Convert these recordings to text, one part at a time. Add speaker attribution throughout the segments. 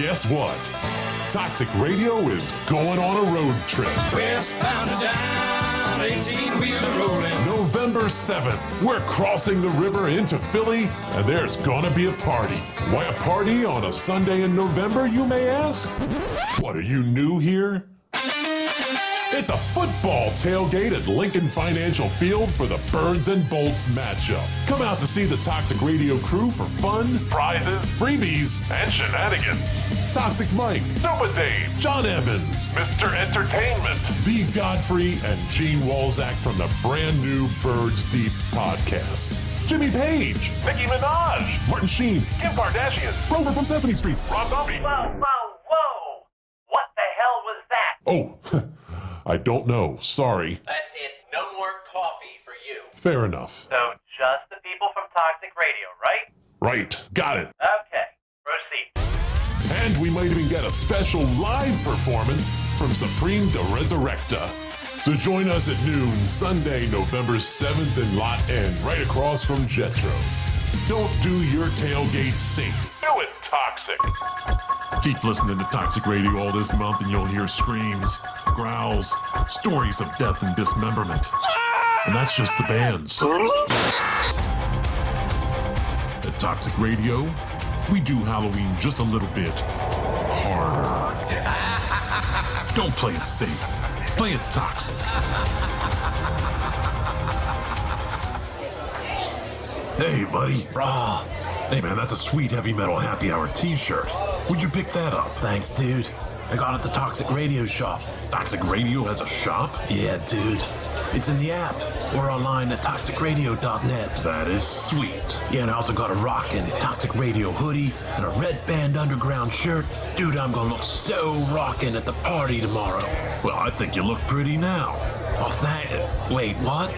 Speaker 1: Guess what? Toxic Radio is going on a road trip.
Speaker 2: Westbound and down, 18-wheeler rolling.
Speaker 1: November 7th, we're crossing the river into Philly, and there's gonna be a party. Why a party on a Sunday in November, you may ask? What, are you new here? It's a football tailgate at Lincoln Financial Field for the Birds and Bolts matchup. Come out to see the Toxic Radio crew for fun, prizes, freebies, and shenanigans. Toxic Mike, Super Dave, John Evans, Mr. Entertainment, V. Godfrey, and Gene Walzak from the brand new Birds Deep podcast. Jimmy Page, Nicki Minaj, Martin Sheen, Kim Kardashian, Rover from Sesame Street, Rob Zombie.
Speaker 3: Whoa! What the hell was that?
Speaker 1: Oh, I don't know. Sorry.
Speaker 3: That's it. No more coffee for you.
Speaker 1: Fair enough.
Speaker 3: So just the people from Toxic Radio, right?
Speaker 1: Right. Got it.
Speaker 3: Okay. Proceed.
Speaker 1: And we might even get a special live performance from Supreme de Resurrecta. So join us at noon, Sunday, November 7th in Lot N, right across from Jetro. Don't do your tailgate safe. Do it toxic. Keep listening to Toxic Radio all this month and you'll hear screams, growls, stories of death and dismemberment. And that's just the bands. At Toxic Radio, we do Halloween just a little bit harder. Don't play it safe. Play it toxic. Hey, buddy.
Speaker 4: Raw.
Speaker 1: Hey, man, that's a sweet heavy metal happy hour t-shirt. Where'd you pick that up?
Speaker 4: Thanks, dude. I got it at the Toxic Radio shop.
Speaker 1: Toxic Radio has a shop?
Speaker 4: Yeah, dude. It's in the app or online at toxicradio.net.
Speaker 1: That is sweet.
Speaker 4: Yeah, and I also got a rockin' Toxic Radio hoodie and a Red Band Underground shirt. Dude, I'm gonna look so rockin' at the party tomorrow.
Speaker 1: Well, I think you look pretty now.
Speaker 4: Oh, wait, what?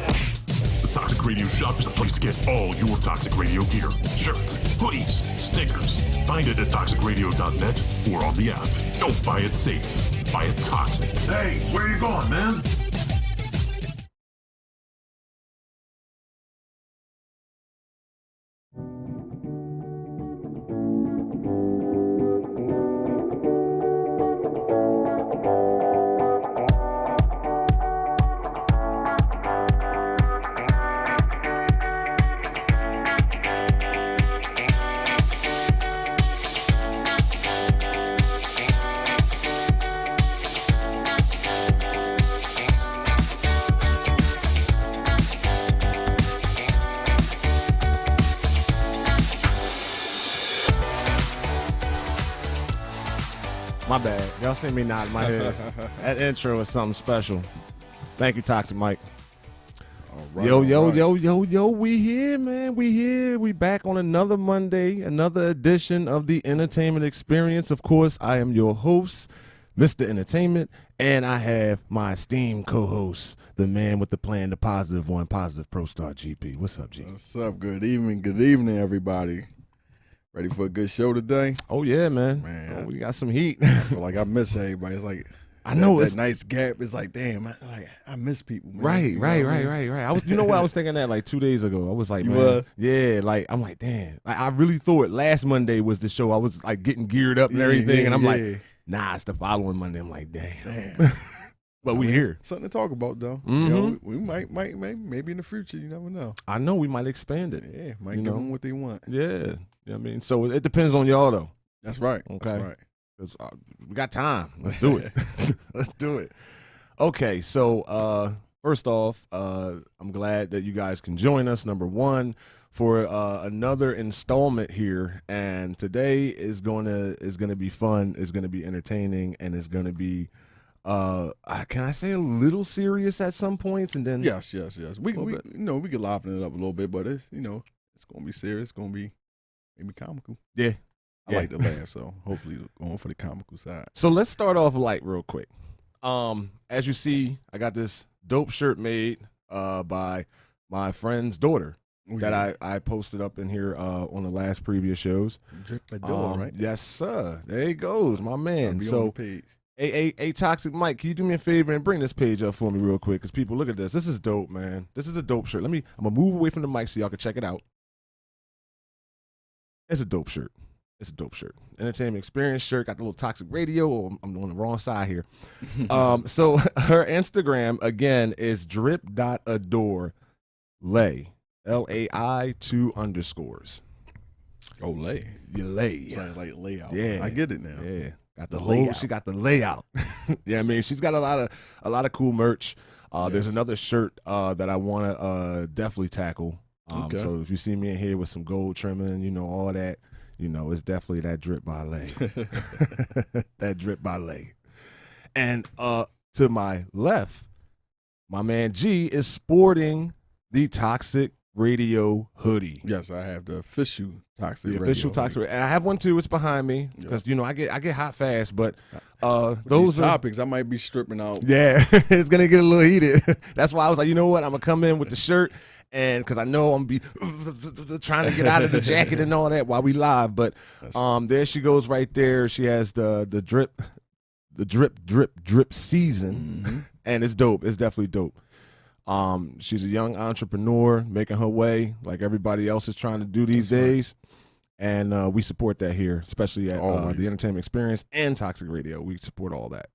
Speaker 1: The Toxic Radio shop is a place to get all your Toxic Radio gear. Shirts, hoodies, stickers. Find it at toxicradio.net or on the app. Don't buy it safe. Buy it toxic. Hey, where you going, man?
Speaker 5: My bad. Y'all see me nodding my head. That intro was something special. Thank you, Toxic Mike.
Speaker 6: Right,
Speaker 5: Yo, we here, man. We here. We back on another Monday, another edition of the Entertainment Experience. Of course, I am your host, Mr. Entertainment, and I have my esteemed co-host, the man with the plan, the positive one, Positive Pro Star GP. What's up, G?
Speaker 6: What's up? Good evening, everybody. Ready for a good show today?
Speaker 5: Oh, yeah, man.
Speaker 6: Man,
Speaker 5: we got some heat.
Speaker 6: I feel like I miss everybody. It's like
Speaker 5: I know
Speaker 6: that
Speaker 5: it's
Speaker 6: nice gap. It's like, damn, I miss people, man.
Speaker 5: Right.
Speaker 6: You know what I mean?
Speaker 5: I was, you know what, I was thinking that like 2 days ago. I was like,
Speaker 6: You
Speaker 5: man,
Speaker 6: was?
Speaker 5: yeah, like I'm like, damn. Like, I really thought last Monday was the show. I was like getting geared up and everything, and I'm like, nah, it's the following Monday. I'm like, damn. But we here.
Speaker 6: Something to talk about, though.
Speaker 5: Mm-hmm.
Speaker 6: You know, we might, maybe in the future. You never know.
Speaker 5: I know we might expand it.
Speaker 6: Yeah, might
Speaker 5: You
Speaker 6: give
Speaker 5: know?
Speaker 6: them what they want.
Speaker 5: Yeah, you know what I mean, so it depends on y'all though.
Speaker 6: That's right.
Speaker 5: Okay.
Speaker 6: That's right.
Speaker 5: 'Cause, we got time. Let's do it. Let's do it. Okay, so first off, I'm glad that you guys can join us. Number one, for another installment here, and today is gonna be fun. It's gonna be entertaining, and it's gonna be can I say a little serious at some points, and then
Speaker 6: Yes. We can liven it up a little bit, but it's it's gonna be serious. It's gonna be maybe comical.
Speaker 5: Yeah.
Speaker 6: I like to laugh, so hopefully going for the comical side.
Speaker 5: So let's start off light real quick. As you see, I got this dope shirt made by my friend's daughter that I posted up in here on the last previous shows.
Speaker 6: Drip by door, right?
Speaker 5: Yes, sir. There he goes, my man.
Speaker 6: Be on
Speaker 5: So
Speaker 6: the page.
Speaker 5: Hey, Toxic Mike, can you do me a favor and bring this page up for me real quick? Because people, look at this. This is dope, man. This is a dope shirt. I'm gonna move away from the mic so y'all can check it out. It's a dope shirt. It's a dope shirt. Entertainment Experience shirt. Got the little Toxic Radio. Oh, I'm on the wrong side here. So her Instagram, again, is drip.adorelay. L-A-I 2 underscores.
Speaker 6: Oh, lay.
Speaker 5: You lay.
Speaker 6: Sounds like layout.
Speaker 5: Yeah.
Speaker 6: I get it now.
Speaker 5: Yeah. Got the
Speaker 6: The
Speaker 5: whole,
Speaker 6: layout.
Speaker 5: she got the layout. Yeah, I mean, she's got a lot of cool merch. There's another shirt that I want to definitely tackle.
Speaker 6: Okay.
Speaker 5: So if you see me in here with some gold trimming, you know, all that, you know, it's definitely that drip by lay. That drip by lay. And to my left, my man G is sporting the Toxic Radio hoodie.
Speaker 6: Yes, I have the official Toxic
Speaker 5: The
Speaker 6: Radio
Speaker 5: official
Speaker 6: hoodie.
Speaker 5: Toxic, and I have one too. It's behind me because you know I get hot fast. But
Speaker 6: With
Speaker 5: those
Speaker 6: these
Speaker 5: are
Speaker 6: topics, I might be stripping out.
Speaker 5: yeah, it's gonna get a little heated. That's why I was like, you know what, I'm gonna come in with the shirt, and because I know I'm be trying to get out of the jacket and all that while we live. But there she goes right there. She has the drip season, and it's dope. It's definitely dope. She's a young entrepreneur making her way like everybody else is trying to do these days. And we support that here, especially at the Entertainment Experience and Toxic Radio. We support all that.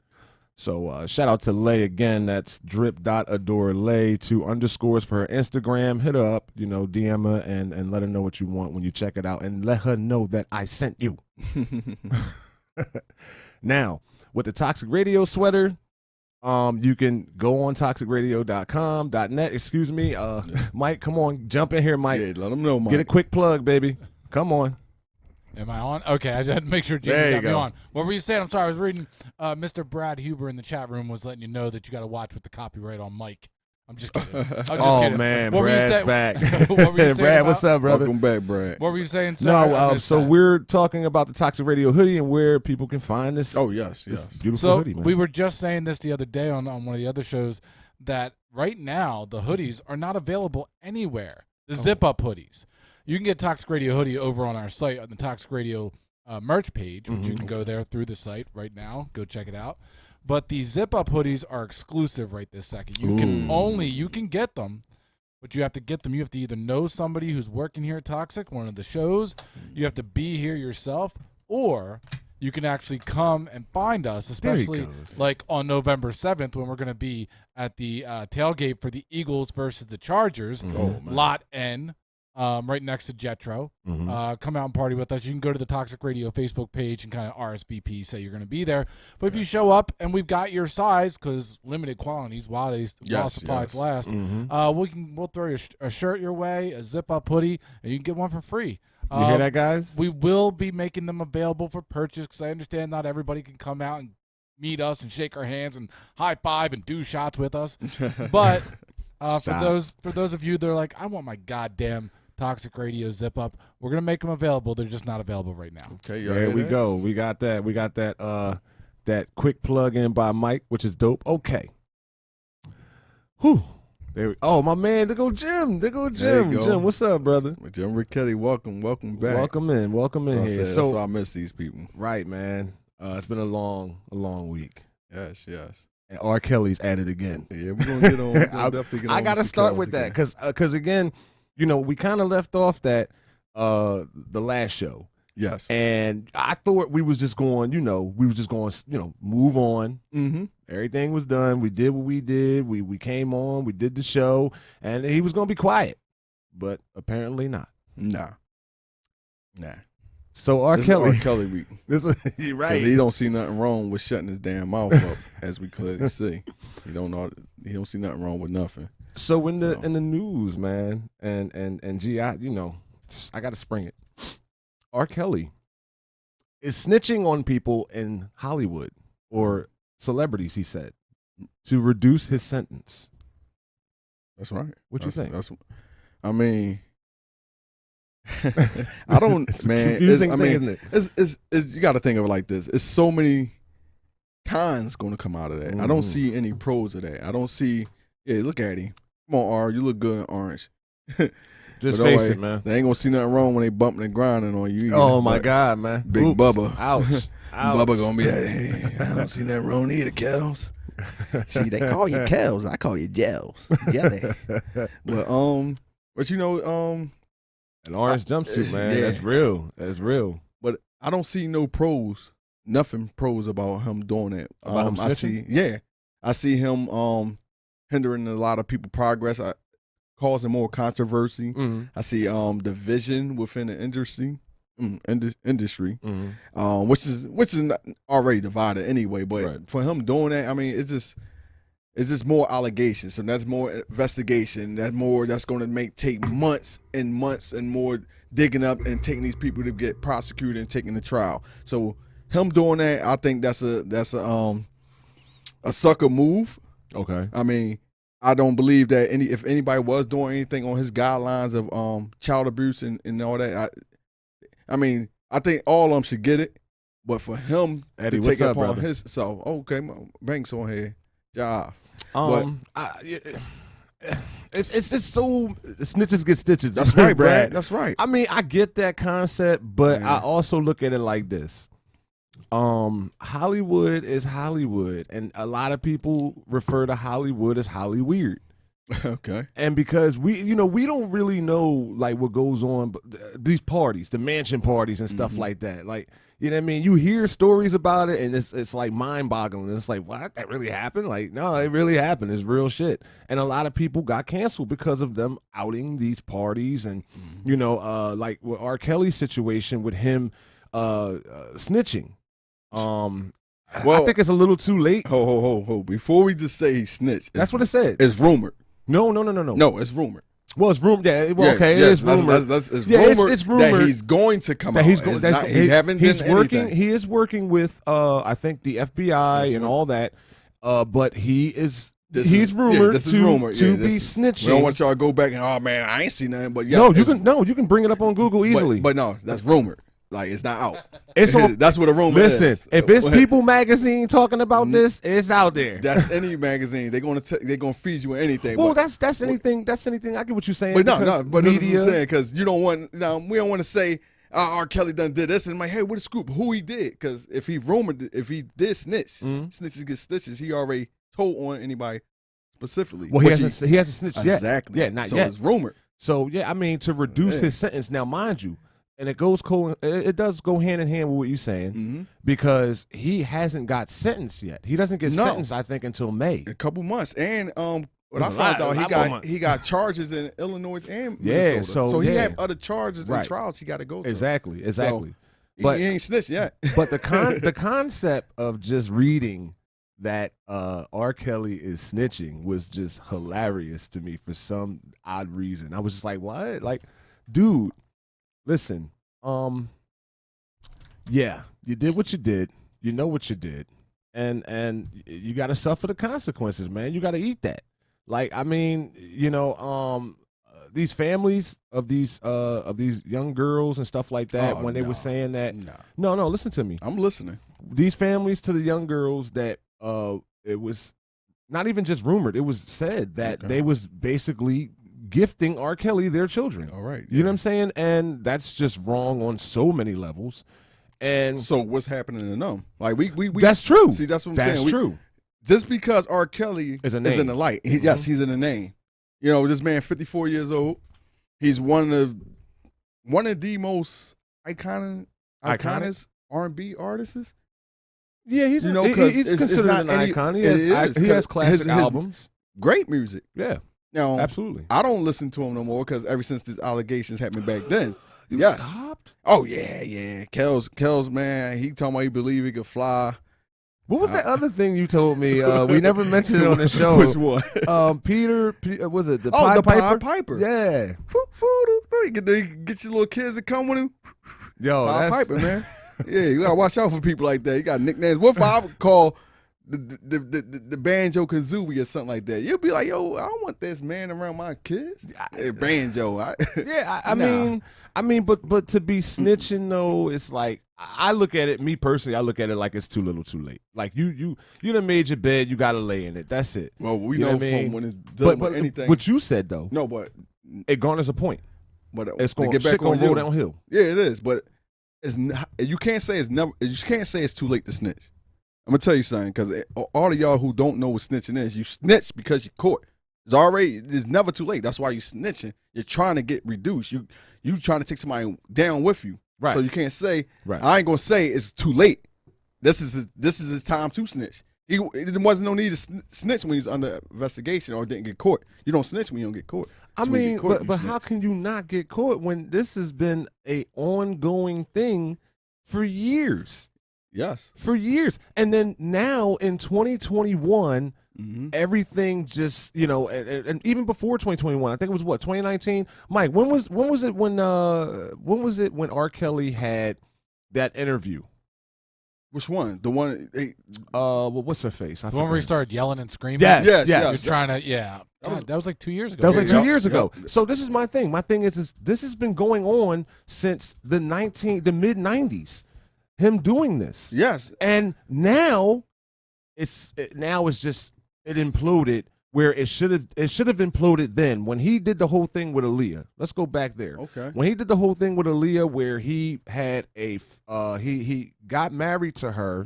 Speaker 5: So shout out to Lay again. That's drip.adorelay 2 underscores for her Instagram. Hit her up, you know, DM her and let her know what you want when you check it out. And let her know that I sent you. Now, with the Toxic Radio sweater, you can go on toxicradio.com.net. Excuse me. Mike, come on. Jump in here, Mike.
Speaker 6: Yeah, let them know, Mike.
Speaker 5: Get a quick plug, baby. Come on.
Speaker 7: Am I on? Okay, I just had to make sure
Speaker 5: There
Speaker 7: Jamie
Speaker 5: you
Speaker 7: got me
Speaker 5: go.
Speaker 7: on. What were you saying? I'm sorry, I was reading. Mr. Brad Huber in the chat room was letting you know that you got to watch with the copyright on Mike. I'm just kidding. I'm just
Speaker 5: Oh,
Speaker 7: kidding.
Speaker 5: man.
Speaker 7: What were you
Speaker 5: Brad's
Speaker 7: saying?
Speaker 5: back.
Speaker 7: What were you saying
Speaker 5: Brad,
Speaker 7: about-
Speaker 5: what's up, brother?
Speaker 6: Welcome back, Brad.
Speaker 7: What were you saying? Sir? I
Speaker 5: No,
Speaker 7: missed
Speaker 5: so
Speaker 7: that.
Speaker 5: we're talking about the Toxic Radio hoodie and where people can find this.
Speaker 6: Oh, yes,
Speaker 5: this
Speaker 6: yes.
Speaker 5: beautiful
Speaker 7: So
Speaker 5: hoodie, man.
Speaker 7: we were just saying this the other day on one of the other shows that right now the hoodies are not available anywhere. The zip-up hoodies. You can get Toxic Radio hoodie over on our site on the Toxic Radio merch page, which you can go there through the site right now. Go check it out. But the zip-up hoodies are exclusive right this second. You can get them, but you have to get them. You have to either know somebody who's working here at Toxic, one of the shows. You have to be here yourself, or you can actually come and find us, especially like on November 7th when we're going to be at the tailgate for the Eagles versus the Chargers, Lot N. Right next to Jetro. Come out and party with us. You can go to the Toxic Radio Facebook page and kind of RSVP, say you're going to be there. But if you show up and we've got your size, because limited quantities while supplies last, we'll throw a shirt your way, a zip-up hoodie, and you can get one for free.
Speaker 5: You hear that, guys?
Speaker 7: We will be making them available for purchase because I understand not everybody can come out and meet us and shake our hands and high five and do shots with us. But for those of you that are like, I want my goddamn Toxic Radio zip up, we're gonna make them available. They're just not available right now.
Speaker 6: Okay,
Speaker 5: There we go. We got that. We got that. That quick plug in by Mike, which is dope. Okay. Whew. Oh, my man, there go Jim.
Speaker 6: There you go.
Speaker 5: Jim, what's up, brother?
Speaker 6: Jim Ricchetti, welcome back.
Speaker 5: Welcome in here.
Speaker 6: That's why I miss these people.
Speaker 5: Right, man. It's been a long week.
Speaker 6: Yes.
Speaker 5: And R. Kelly's at it again.
Speaker 6: Yeah, we're gonna get on. We're gonna definitely get on.
Speaker 5: I got to
Speaker 6: with
Speaker 5: start
Speaker 6: Kells
Speaker 5: with that
Speaker 6: again.
Speaker 5: because again, you know, we kind of left off that the last show.
Speaker 6: Yes.
Speaker 5: And I thought we was just going, move on.
Speaker 6: Mm-hmm.
Speaker 5: Everything was done. We did what we did. We came on. We did the show, and he was going to be quiet, but apparently not.
Speaker 6: Nah.
Speaker 5: So R.
Speaker 6: This
Speaker 5: Kelly,
Speaker 6: is R. Kelly week.
Speaker 5: you're right.
Speaker 6: Because he don't see nothing wrong with shutting his damn mouth up, as we clearly see. He don't see nothing wrong with nothing.
Speaker 5: So in the news, man, and gee, I got to spring it. R. Kelly is snitching on people in Hollywood or celebrities, he said, to reduce his sentence.
Speaker 6: That's right.
Speaker 5: What you think?
Speaker 6: I mean, I don't,
Speaker 5: It's
Speaker 6: man.
Speaker 5: confusing thing, isn't it?
Speaker 6: It's you got to think of it like this. It's so many cons going to come out of that. I don't see any pros of that. I don't see. Yeah, look at him. Come on, R. You look good in orange.
Speaker 5: Just
Speaker 6: But
Speaker 5: face
Speaker 6: anyway,
Speaker 5: it, man.
Speaker 6: They ain't gonna see nothing wrong when they bumping and grinding on you. Either.
Speaker 5: Oh my
Speaker 6: But
Speaker 5: God, man!
Speaker 6: Big
Speaker 5: Oops.
Speaker 6: Bubba.
Speaker 5: Ouch!
Speaker 6: Bubba gonna be like, hey, I don't see nothing wrong either, Kels. See, they call you Kels, I call you Gels. Jelly. But you know,
Speaker 5: An orange jumpsuit, man.
Speaker 6: yeah.
Speaker 5: That's real. That's real.
Speaker 6: But I don't see no pros, nothing pros about him doing that.
Speaker 5: About him
Speaker 6: I see him hindering a lot of people progress, causing more controversy. I see division within the industry. Which is not already divided anyway. But for him doing that, I mean, it's just more allegations. So that's more investigation. That's going to take months and months and more digging up and taking these people to get prosecuted and taken to trial. So him doing that, I think that's a sucker move.
Speaker 5: Okay.
Speaker 6: I mean, I don't believe that if anybody was doing anything on his guidelines of child abuse and all that, I mean, I think all of them should get it, but for him
Speaker 5: Eddie,
Speaker 6: to take
Speaker 5: what's up,
Speaker 6: upon
Speaker 5: brother?
Speaker 6: his okay, Banks on here, job.
Speaker 5: It's so snitches get stitches.
Speaker 6: That's right,
Speaker 5: Brad.
Speaker 6: Brad. That's right.
Speaker 5: I mean, I get that concept, but I also look at it like this. Hollywood is Hollywood, and a lot of people refer to Hollywood as Hollyweird.
Speaker 6: Okay.
Speaker 5: And because we don't really know like what goes on, but these parties, the mansion parties and stuff like that. Like, you know what I mean? You hear stories about it, and it's like mind-boggling. It's like, what? That really happened? Like, no, it really happened. It's real shit. And a lot of people got canceled because of them outing these parties, and like with R. Kelly's situation with him snitching. Well, I think it's a little too late.
Speaker 6: Ho. Before we just say he snitched,
Speaker 5: That's what it said.
Speaker 6: It's rumored.
Speaker 5: No.
Speaker 6: No, it's rumored.
Speaker 5: Well, it's rumored. Yeah, okay, it is rumored.
Speaker 6: It's
Speaker 5: it's rumored
Speaker 6: that he's going to come
Speaker 5: that
Speaker 6: out.
Speaker 5: He is
Speaker 6: working
Speaker 5: working with I think the FBI and all that. But he's rumored to be snitching.
Speaker 6: We don't want y'all to go back and I ain't seen nothing. But
Speaker 5: yes, you can bring it up on Google easily.
Speaker 6: But no, that's rumored. Like, it's not out.
Speaker 5: That's
Speaker 6: what a rumor is.
Speaker 5: Listen, if it's People Magazine talking about this, it's out there.
Speaker 6: That's any magazine. They're gonna feed you with anything.
Speaker 5: Well, that's anything. That's anything. I get what you're saying.
Speaker 6: But no. But
Speaker 5: media.
Speaker 6: That's what I'm saying, because you don't want. We don't want to say R. Kelly done did this, and I'm like, hey, what a scoop? Who he did? Because if he did snitch, snitches get stitches. He already told on anybody specifically.
Speaker 5: Well, he hasn't snitched yet.
Speaker 6: Exactly.
Speaker 5: Yeah, not
Speaker 6: so
Speaker 5: yet.
Speaker 6: It's rumored.
Speaker 5: So yeah, I mean, to reduce his sentence. Now, mind you. And it does go hand in hand with what you're saying, because he hasn't got sentenced yet. He doesn't get sentenced, I think, until May.
Speaker 6: A couple months. And what I found out, he got charges in Illinois and Minnesota. So he have other charges and trials he got to go through.
Speaker 5: Exactly.
Speaker 6: So
Speaker 5: but
Speaker 6: he ain't snitched yet.
Speaker 5: But the concept of just reading that R. Kelly is snitching was just hilarious to me for some odd reason. I was just like, what? Like, dude. Listen, yeah, you did what you did. You know what you did, and you got to suffer the consequences, man. You got to eat that. Like, I mean, these families of these young girls and stuff like that, when they were saying that, no, listen to me.
Speaker 6: I'm listening.
Speaker 5: These families to the young girls that it was not even just rumored. It was said that they was basically gifting R. Kelly their children.
Speaker 6: All right.
Speaker 5: You know what I'm saying? And that's just wrong on so many levels. And
Speaker 6: so what's happening to them? Like we
Speaker 5: that's true.
Speaker 6: See, that's what I'm saying.
Speaker 5: That's true.
Speaker 6: Just because R. Kelly is in the light. Yes, he's in the name. This man 54 years old. He's one of the most iconic R&B artists.
Speaker 5: Yeah, he's considered an icon. He has classic albums.
Speaker 6: Great music.
Speaker 5: Yeah.
Speaker 6: Now,
Speaker 5: absolutely.
Speaker 6: I don't listen to him no more because ever since these allegations happened back then.
Speaker 5: You stopped?
Speaker 6: Oh, yeah. Kel's, man, he talking about he believe he could fly.
Speaker 5: What was that other thing you told me? We never mentioned it on the show.
Speaker 6: Which one?
Speaker 5: Peter, was it the
Speaker 6: Pied
Speaker 5: Piper?
Speaker 6: Pied Piper.
Speaker 5: Yeah.
Speaker 6: You get your little kids to come with him.
Speaker 5: Yo,
Speaker 6: Pied Piper, man. Yeah, you got to watch out for people like that. You got nicknames. What if I would call the banjo kazooie or something like that? You'll be like, yo, I don't want this man around my kids. Banjo.
Speaker 5: I mean, but to be snitching though, it's like I look at it. Me personally, I look at it like it's too little, too late. Like you done made your bed, you got to lay in it. That's it.
Speaker 6: Well, we
Speaker 5: know
Speaker 6: from when it's done with anything.
Speaker 5: What you said though,
Speaker 6: no, but
Speaker 5: it garners a point.
Speaker 6: But
Speaker 5: it's going to get back on roll downhill.
Speaker 6: Yeah, it is. But it's you can't say it's never. You can't say it's too late to snitch. I'm gonna tell you something, because all of y'all who don't know what snitching is, you snitch because you're caught. It's never too late. That's why you snitching. You're trying to get reduced. You trying to take somebody down with you.
Speaker 5: Right.
Speaker 6: So you can't say.
Speaker 5: Right.
Speaker 6: I ain't gonna say it's too late. This is his time to snitch. There wasn't no need to snitch when he was under investigation or didn't get caught. You don't snitch when you don't get caught.
Speaker 5: I mean, but how can you not get caught when this has been a ongoing thing for years?
Speaker 6: Yes.
Speaker 5: For years. And then now in 2021, everything just, and even before 2021, I think it was 2019. Mike, when was it when R. Kelly had that interview?
Speaker 6: Which one? The one?
Speaker 5: What's her face?
Speaker 7: The one where he started yelling and screaming.
Speaker 5: Yes.
Speaker 7: You're trying to. That was like 2 years ago.
Speaker 5: That was like 2 years ago. So this is my thing. My thing is this has been going on since the mid 90s. Him doing this.
Speaker 6: Yes.
Speaker 5: And now it imploded where it should have imploded then when he did the whole thing with Aaliyah. Let's go back there.
Speaker 6: Okay.
Speaker 5: When he did the whole thing with Aaliyah where he had he got married to her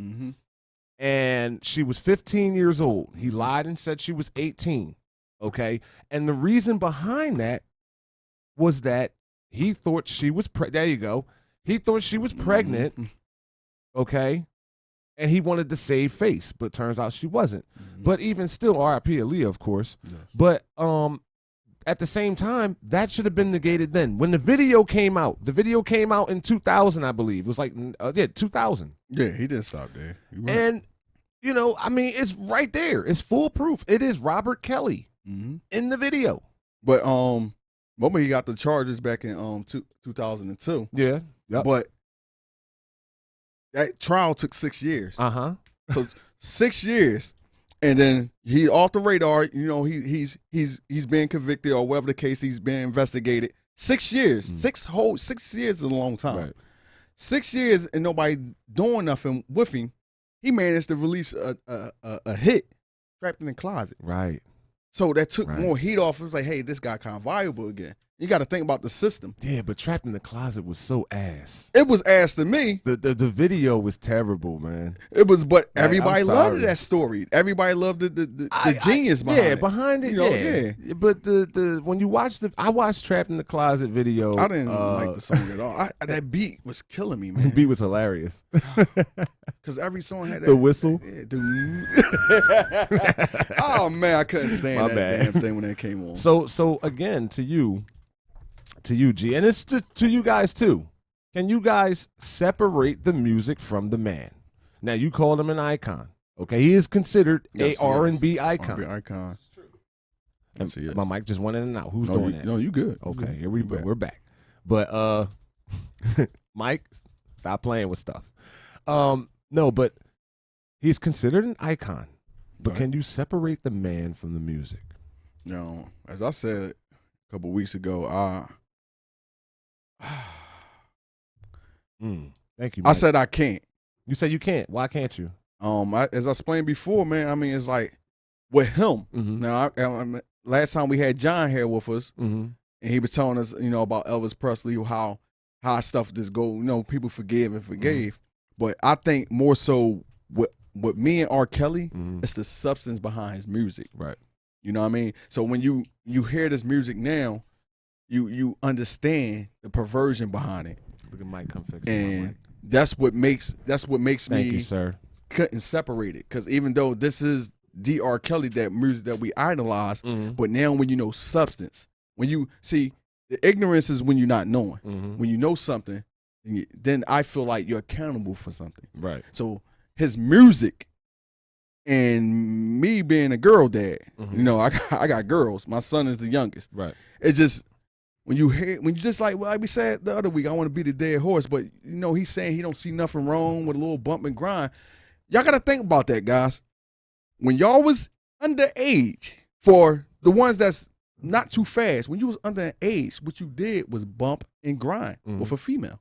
Speaker 5: and she was 15 years old. He lied and said she was 18. Okay? And the reason behind that was that he thought she was there you go. He thought she was pregnant. Okay? And he wanted to save face, but turns out she wasn't. But even still, R.I.P. Aaliyah, of course. Yes. But at the same time, that should have been negated then. When the video came out in 2000, I believe. It was like, 2000.
Speaker 6: Yeah, he didn't stop there. Right.
Speaker 5: And, it's right there. It's foolproof. It is Robert Kelly in the video.
Speaker 6: But remember he got the charges back in 2002.
Speaker 5: Yeah. Yep.
Speaker 6: But that trial took 6 years. So 6 years, and then he off the radar. He's being convicted or whatever the case. He's being investigated. 6 years, 6 years is a long time.
Speaker 5: Right.
Speaker 6: 6 years and nobody doing nothing with him. He managed to release a hit, Trapped in the Closet.
Speaker 5: Right.
Speaker 6: So that took more heat off. It was like, hey, this guy kind of valuable again. You got to think about the system.
Speaker 5: Yeah, but Trapped in the Closet was so ass.
Speaker 6: It was ass to me.
Speaker 5: The video was terrible, man.
Speaker 6: It was, but everybody loved that story. Everybody loved the genius behind it.
Speaker 5: Yeah, behind it. Yeah. But when you watch I watched Trapped in the Closet video.
Speaker 6: I didn't like the song at all. That beat was killing me, man.
Speaker 5: The beat was hilarious.
Speaker 6: Because every song had that.
Speaker 5: The whistle.
Speaker 6: Oh man, I couldn't stand damn thing when that came on.
Speaker 5: So again, to you, G, and it's to you guys too. Can you guys separate the music from the man? Now you called him an icon. Okay, he is considered a R&B icon.
Speaker 6: R&B icon.
Speaker 5: It's true. My mic just went in and out. Who's doing that?
Speaker 6: No, you good.
Speaker 5: Okay, here we go. We're back. But Mike, stop playing with stuff. No, but he's considered an icon. But can you separate the man from the music?
Speaker 6: As I said a couple weeks ago,
Speaker 5: thank you, Mike.
Speaker 6: I said I can't.
Speaker 5: You said you can't. Why can't you?
Speaker 6: As I explained before, man, I mean, it's like with him. Now, last time we had John here with us, and he was telling us, about Elvis Presley, how stuff just go, people forgive and forgave. But I think more so with me and R. Kelly, it's the substance behind his music.
Speaker 5: Right.
Speaker 6: You know what I mean? So when you hear this music now, you understand the perversion behind it.
Speaker 5: Look at Mike come fix it.
Speaker 6: And that's what makes
Speaker 5: Thank
Speaker 6: me
Speaker 5: you, sir.
Speaker 6: couldn't separate it. Because even though this is D.R. Kelly, that music that we idolize, but now when you know substance, when you see the ignorance is when you're not knowing. When you know something, then I feel like you're accountable for something.
Speaker 5: Right.
Speaker 6: So his music and me being a girl dad, I got girls. My son is the youngest.
Speaker 5: Right.
Speaker 6: It's just when you just like we said the other week, I want to be the dead horse, but he's saying he don't see nothing wrong with a little bump and grind. Y'all got to think about that, guys. When y'all was underage, for the ones that's not too fast, when you was underage, what you did was bump and grind with a female.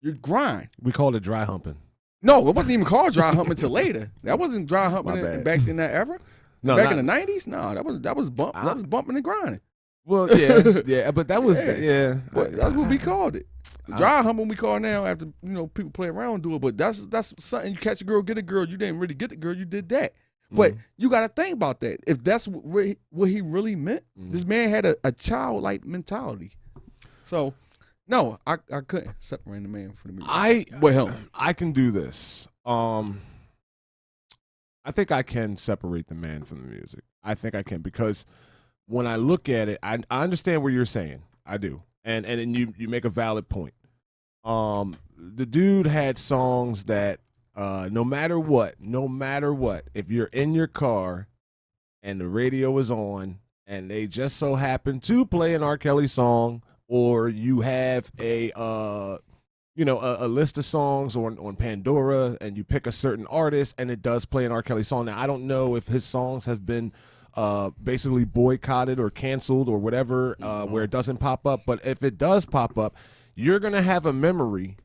Speaker 6: You grind.
Speaker 5: We called it dry humping.
Speaker 6: No, it wasn't even called dry humping until later. That wasn't dry humping back in that era.
Speaker 5: No,
Speaker 6: back in the 90s. No, that was bumping and grinding.
Speaker 5: Well, yeah, but that was
Speaker 6: But that's what we called it. Dry humping we call now after people play around and do it. But that's something. You catch a girl, get a girl. You didn't really get the girl. You did that. But you got to think about that. If that's what he really meant, this man had a childlike mentality. So No, I couldn't separate the man from the music. With him.
Speaker 5: I can do this. I think I can separate the man from the music. I think I can, because when I look at it, I understand what you're saying. I do. And you make a valid point. The dude had songs that no matter what, if you're in your car and the radio is on and they just so happen to play an R. Kelly song, or you have a list of songs on Pandora and you pick a certain artist and it does play an R. Kelly song. Now, I don't know if his songs have been basically boycotted or canceled or whatever, where it doesn't pop up. But if it does pop up, you're going to have a memory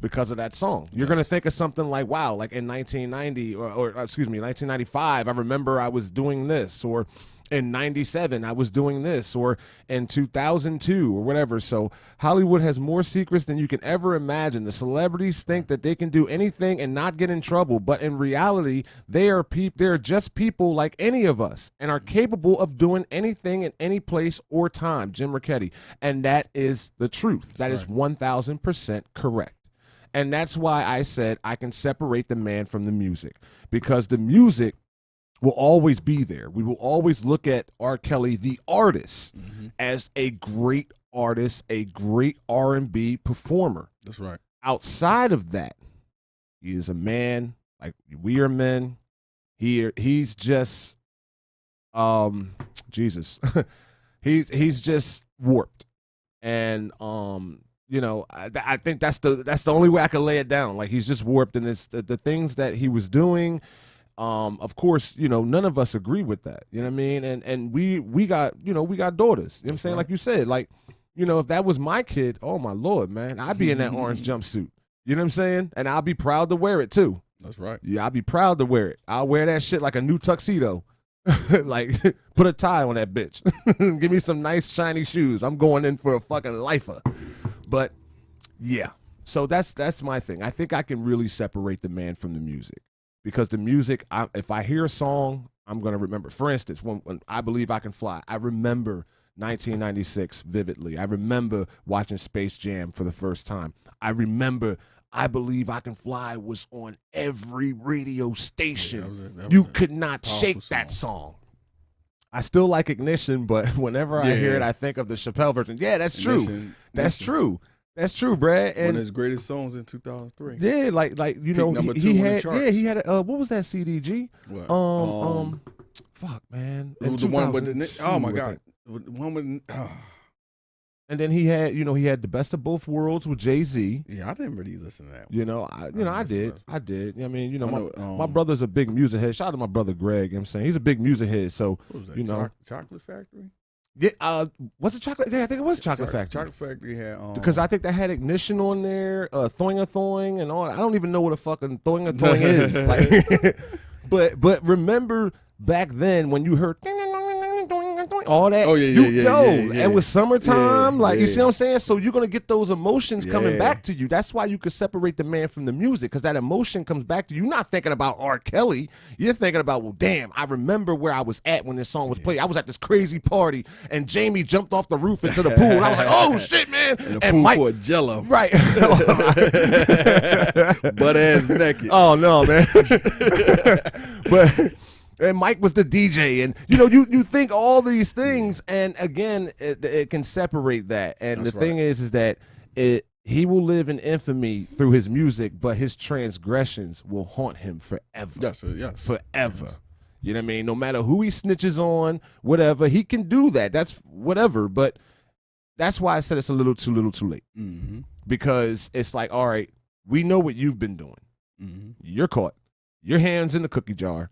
Speaker 5: because of that song. You're going to think of something like, wow, like in 1990 or 1995, I remember I was doing this, or in 97 I was doing this, or in 2002 or whatever. So Hollywood has more secrets than you can ever imagine. The celebrities think that they can do anything and not get in trouble, but in reality they are just people like any of us and are capable of doing anything in any place or time. Jim Ricchetti. And that is the truth. That is 1000% correct. And that's why I said I can separate the man from the music, because the music will always be there. We will always look at R. Kelly, the artist, as a great artist, a great R&B performer.
Speaker 6: That's right.
Speaker 5: Outside of that, he is a man like we are men. He's just, Jesus, he's just warped, and I think that's the only way I can lay it down. Like, he's just warped, and it's the things that he was doing. Of course, none of us agree with that. You know what I mean? And we got daughters. You know what I'm saying? Like you said, like, if that was my kid, oh my Lord, man, I'd be in that orange jumpsuit. You know what I'm saying? And I'll be proud to wear it too.
Speaker 6: That's right.
Speaker 5: Yeah, I'll be proud to wear it. I'll wear that shit like a new tuxedo. Like, put a tie on that bitch. Give me some nice shiny shoes. I'm going in for a fucking lifer. But yeah, so that's my thing. I think I can really separate the man from the music, because the music, if I hear a song, I'm going to remember. For instance, when I Believe I Can Fly, I remember 1996 vividly. I remember watching Space Jam for the first time. I remember I Believe I Can Fly was on every radio station. You could not shake that song. I still like Ignition, but whenever I hear it, I think of the Chappelle version. Yeah, that's true. That's true. That's true, Brad. And
Speaker 6: one of his greatest songs in 2003.
Speaker 5: Yeah, like he had what was that CDG?
Speaker 6: What?
Speaker 5: Fuck, man.
Speaker 6: It was the one with the oh my God, one with.
Speaker 5: And then he had the Best of Both Worlds with Jay-Z.
Speaker 6: Yeah, I didn't really listen to that
Speaker 5: one. I did. I mean, my brother's a big music head. Shout out to my brother Greg. You know what I'm saying, he's a big music head. So
Speaker 6: what was that? Chocolate Factory.
Speaker 5: Yeah, was it Chocolate? Yeah, I think it was Chocolate Factory.
Speaker 6: Chocolate Factory had
Speaker 5: because I think that had Ignition on there, Thoing and all. I don't even know what a fucking Thoing is. Like, but remember back then when you heard all that.
Speaker 6: Oh yeah.
Speaker 5: It was summertime. You see what I'm saying? So you're gonna get those emotions coming back to you. That's why you could separate the man from the music, because that emotion comes back to you. You're not thinking about R. Kelly. You're thinking about, well, damn, I remember where I was at when this song was played. I was at this crazy party, and Jamie jumped off the roof into the pool, and I was like, oh shit, man.
Speaker 6: And Mike for Jello,
Speaker 5: right?
Speaker 6: Butt ass naked.
Speaker 5: Oh no, man. But. And Mike was the DJ, and you think all these things, and again, it can separate that. And the thing is that he will live in infamy through his music, but his transgressions will haunt him forever.
Speaker 6: Yes,
Speaker 5: forever.
Speaker 6: Yes.
Speaker 5: You know what I mean? No matter who he snitches on, whatever, he can do that. That's whatever. But that's why I said it's a little too late, because it's like, all right, we know what you've been doing. You're caught. Your hand's in the cookie jar.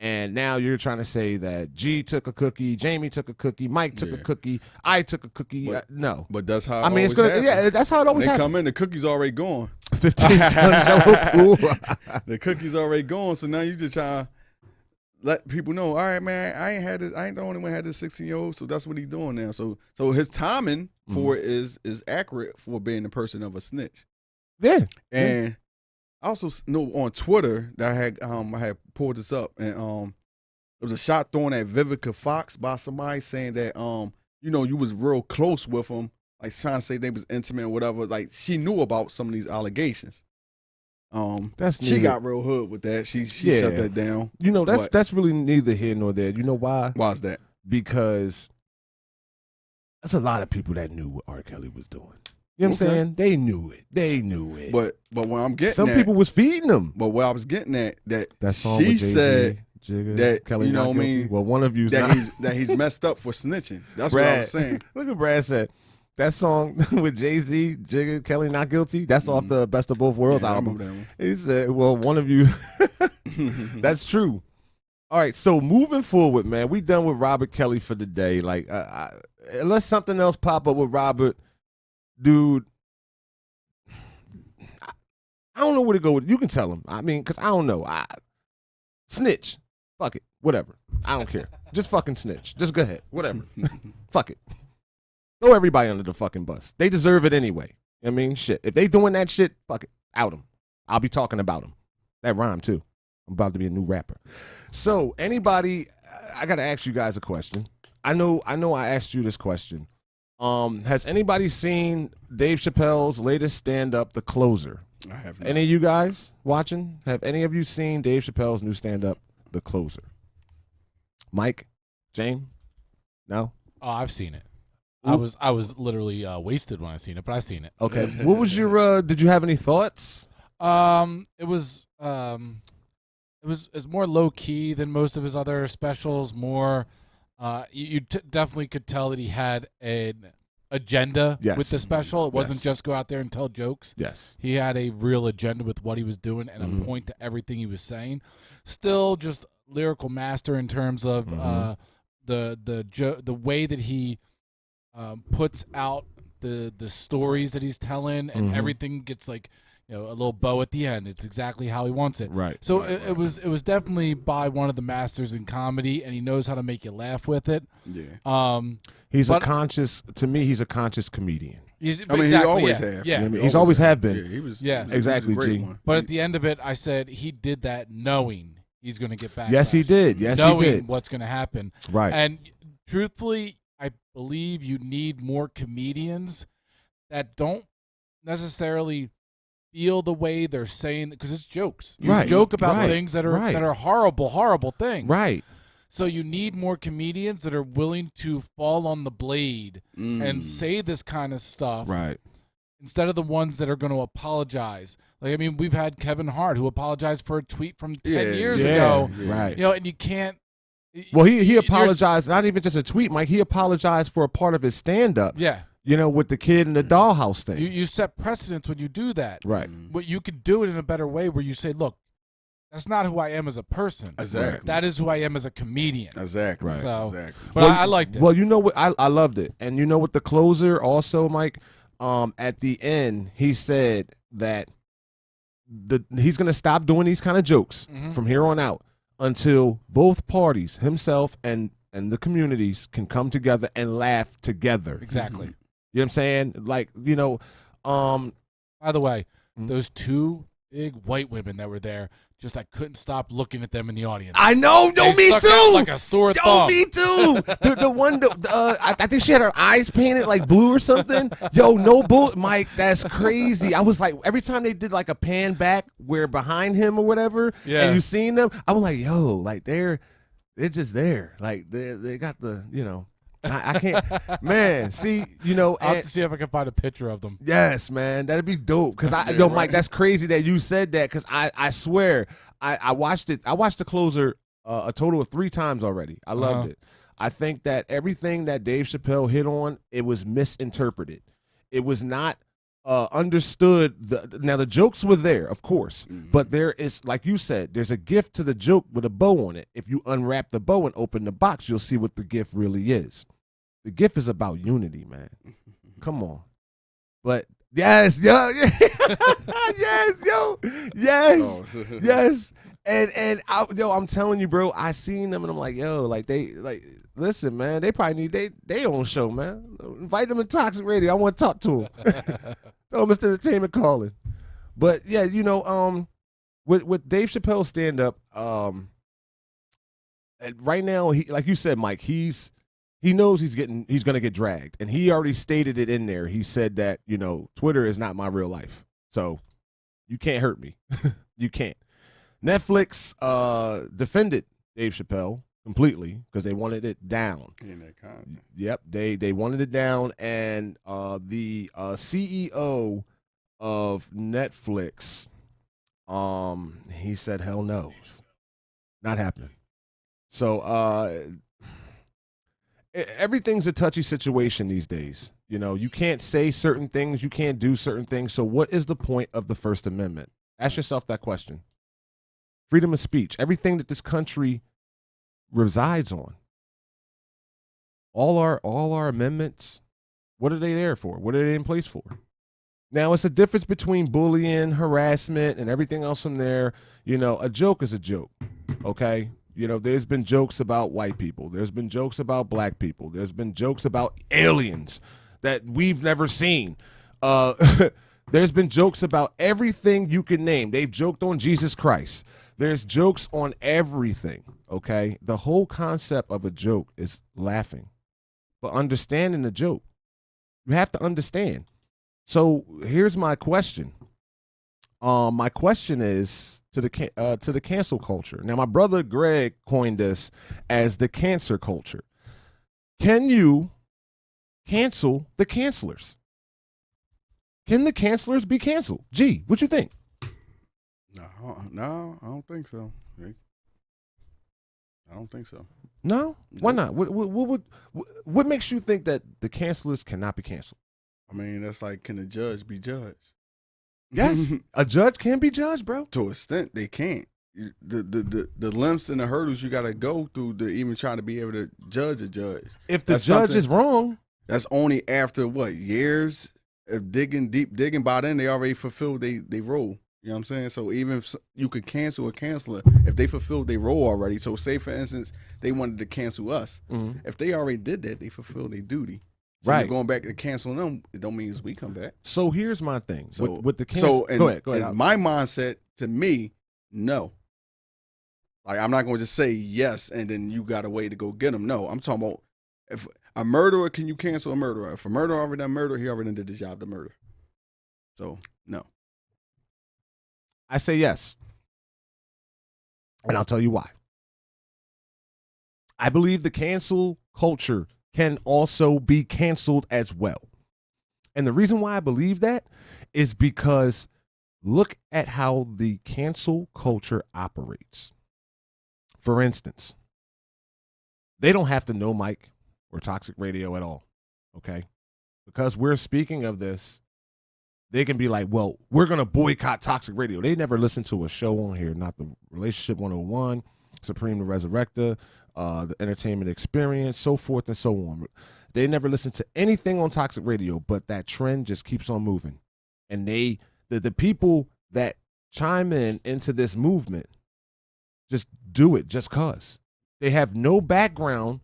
Speaker 5: And now you're trying to say that G took a cookie, Jamie took a cookie, Mike took a cookie, I took a cookie. No,
Speaker 6: but that's how.
Speaker 5: I mean, it's gonna. Yeah, that's how it always happens.
Speaker 6: They come in, the cookie's already gone.
Speaker 5: 15 tons Jello.
Speaker 6: The cookie's already gone, so now you just trying to let people know. All right, man, I ain't the only one had this 16-year-old, so that's what he's doing now. So his timing for it is accurate for being the person of a snitch.
Speaker 5: Yeah,
Speaker 6: and. I also know on Twitter that I had pulled this up, and there was a shot thrown at Vivica Fox by somebody saying that you was real close with him like trying to say they was intimate or whatever. Like she knew about some of these allegations. She got real hood with that. She shut that down.
Speaker 5: You know, that's really neither here nor there. You know why?
Speaker 6: Why is that?
Speaker 5: Because there's a lot of people that knew what R. Kelly was doing. You know what I'm saying? They knew it.
Speaker 6: But what I'm getting
Speaker 5: some people was feeding them.
Speaker 6: But what I was getting at that
Speaker 5: song
Speaker 6: she
Speaker 5: with Jay-Z,
Speaker 6: said
Speaker 5: Jigga,
Speaker 6: that
Speaker 5: Kelly,
Speaker 6: you know
Speaker 5: not
Speaker 6: what I
Speaker 5: guilty.
Speaker 6: mean.
Speaker 5: Well, one of you
Speaker 6: that he's messed up for snitching. That's
Speaker 5: Brad,
Speaker 6: what I was saying.
Speaker 5: Look what Brad said. That song with Jay-Z, Jigga, Kelly, not guilty. That's off the Best of Both Worlds album.
Speaker 6: I remember that one.
Speaker 5: He said, "Well, one of you." That's true. All right, so moving forward, man, we done with Robert Kelly for the day. Like, unless something else pop up with Robert, dude, I don't know where to go with. You can tell him. I mean, because I don't know. Snitch. Fuck it. Whatever. I don't care. Just fucking snitch. Just go ahead. Whatever. Fuck it. Throw everybody under the fucking bus. They deserve it anyway. I mean, shit. If they doing that shit, fuck it. Out them. I'll be talking about them. That rhyme, too. I'm about to be a new rapper. So, anybody, I got to ask you guys a question. I know I asked you this question. Has anybody seen Dave Chappelle's latest stand-up, The Closer?
Speaker 6: I have not.
Speaker 5: Any of you guys watching? Have any of you seen Dave Chappelle's new stand-up, The Closer? Mike? James? No?
Speaker 7: Oh, I've seen it. I was literally wasted when I seen it, but I seen it.
Speaker 5: Okay. What was your did you have any thoughts?
Speaker 7: It was more low key than most of his other specials. More, you definitely could tell that he had an agenda with the special. It wasn't just go out there and tell jokes.
Speaker 5: Yes.
Speaker 7: He had a real agenda with what he was doing and a point to everything he was saying. Still, just lyrical master in terms of the way that he puts out the stories that he's telling, and everything gets like, you know, a little bow at the end. It's exactly how he wants it.
Speaker 5: Right.
Speaker 7: So it was definitely by one of the masters in comedy, and he knows how to make you laugh with it.
Speaker 6: Yeah.
Speaker 5: He's a conscious comedian.
Speaker 6: He always have.
Speaker 7: Yeah.
Speaker 5: You know, he's always have been.
Speaker 6: Yeah, he was.
Speaker 7: Yeah.
Speaker 5: Exactly,
Speaker 6: He was a great
Speaker 5: G.
Speaker 6: one.
Speaker 7: But at the end of it, I said he did that knowing he's going to get back.
Speaker 5: Yes, he did. Yes,
Speaker 7: knowing
Speaker 5: he did.
Speaker 7: what's going to happen.
Speaker 5: Right.
Speaker 7: And truthfully, I believe you need more comedians that don't necessarily feel the way they're saying, because it's jokes. You joke about things that are horrible, horrible things.
Speaker 5: Right.
Speaker 7: So you need more comedians that are willing to fall on the blade and say this kind of stuff.
Speaker 5: Right.
Speaker 7: Instead of the ones that are going to apologize. Like, I mean, we've had Kevin Hart who apologized for a tweet from 10 years ago.
Speaker 5: Right.
Speaker 7: You know, and you can't.
Speaker 5: Well, he apologized, not even just a tweet, Mike. He apologized for a part of his stand-up.
Speaker 7: Yeah.
Speaker 5: You know, with the kid in the dollhouse thing.
Speaker 7: You set precedents when you do that.
Speaker 5: Right.
Speaker 7: But you could do it in a better way where you say, look, that's not who I am as a person.
Speaker 6: Exactly.
Speaker 7: That is who I am as a comedian.
Speaker 6: Exactly.
Speaker 5: Right.
Speaker 7: So,
Speaker 6: Exactly.
Speaker 7: but I liked it.
Speaker 5: Well, you know what? I loved it. And you know what? The closer also, Mike, at the end, he said that he's going to stop doing these kind of jokes from here on out until both parties, himself and the communities, can come together and laugh together.
Speaker 7: Exactly.
Speaker 5: You know what I'm saying? Like, you know.
Speaker 7: By the way, those two big white women that were there, just I couldn't stop looking at them in the audience.
Speaker 5: I know. No,
Speaker 7: They
Speaker 5: me
Speaker 7: stuck
Speaker 5: too.
Speaker 7: out like a sore
Speaker 5: Yo,
Speaker 7: thumb.
Speaker 5: me too. The one, I think she had her eyes painted like blue or something. Yo, no bull, Mike. That's crazy. I was like, every time they did like a pan back where behind him or whatever, and you seen them, I was like, yo, like they're just there. Like they got the, you know. I can't, man. See, you know,
Speaker 7: I'll have to see if I can find a picture of them.
Speaker 5: yes, man, that'd be dope. Cause Mike, that's crazy that you said that. Cause I swear, I watched it. I watched The Closer a total of 3 times already. I loved it. I think that everything that Dave Chappelle hit on, it was misinterpreted. It was not understood. Now the jokes were there, of course, but there is, like you said, there's a gift to the joke with a bow on it. If you unwrap the bow and open the box, you'll see what the gift really is. The gift is about unity, man. Come on. But yes, yo, yes, yo, yes, yes. And I'm telling you, bro, I seen them and I'm like, yo, like they like. Listen, man, they probably need they own show, man. Invite them to Toxic Radio. I want to talk to them. Tell them Mr. Entertainment calling. But yeah, you know, with Dave Chappelle's stand up, right now, he, like you said, Mike, he's he knows he's going to get dragged, and he already stated it in there. He said that, Twitter is not my real life, so you can't hurt me. You can't. Netflix defended Dave Chappelle completely because they wanted it down. Yep, they wanted it down, and the CEO of Netflix, he said, hell no, not happening. So everything's a touchy situation these days. You can't say certain things, you can't do certain things. So what is the point of the First Amendment? Ask yourself that question. Freedom of speech, everything that this country resides on. All our amendments, what are they there for? What are they in place for? Now, it's a difference between bullying, harassment, and everything else from there. A joke is a joke, okay? There's been jokes about white people. There's been jokes about black people. There's been jokes about aliens that we've never seen. There's been jokes about everything you can name. They've joked on Jesus Christ. There's jokes on everything, okay? The whole concept of a joke is laughing. But understanding the joke, you have to understand. So here's my question. My question is to the cancel culture. Now, my brother Greg coined this as the cancer culture. Can you cancel the cancelers? Can the cancelers be canceled? Gee, what you think?
Speaker 6: No, I don't think so. I don't think so.
Speaker 5: No? Why not? What makes you think that the cancelers cannot be canceled?
Speaker 6: I mean, that's like, can a judge be judged?
Speaker 5: Yes, a judge can be judged, bro.
Speaker 6: To an extent, they can't. The lengths and the hurdles you got to go through to even try to be able to judge a judge.
Speaker 5: If the judge is wrong,
Speaker 6: that's only after years of digging deep. By then, they already fulfilled they role. You know what I'm saying? So even if you could cancel a canceler if they fulfilled their role already. So say, for instance, they wanted to cancel us. Mm-hmm. If they already did that, they fulfilled their duty. So right. Going back to canceling them, it don't mean we come back.
Speaker 5: So here's my thing. So with the cancel, go ahead.
Speaker 6: My mindset, to me, no. Like, I'm not going to just say yes and then you got a way to go get them. No, I'm talking about if a murderer, can you cancel a murderer? If a murderer already done murder, he already did his job to murder. So, no.
Speaker 5: I say yes. And I'll tell you why. I believe the cancel culture can also be canceled as well. And the reason why I believe that is because look at how the cancel culture operates. For instance, they don't have to know Mike or Toxic Radio at all, okay? Because we're speaking of this, they can be like, well, we're going to boycott Toxic Radio. They never listened to a show on here, not the Relationship 101, Supreme the Resurrector, the Entertainment Xperiance, so forth and so on. They never listened to anything on Toxic Radio, but that trend just keeps on moving. And the people that chime into this movement just do it just cause. They have no background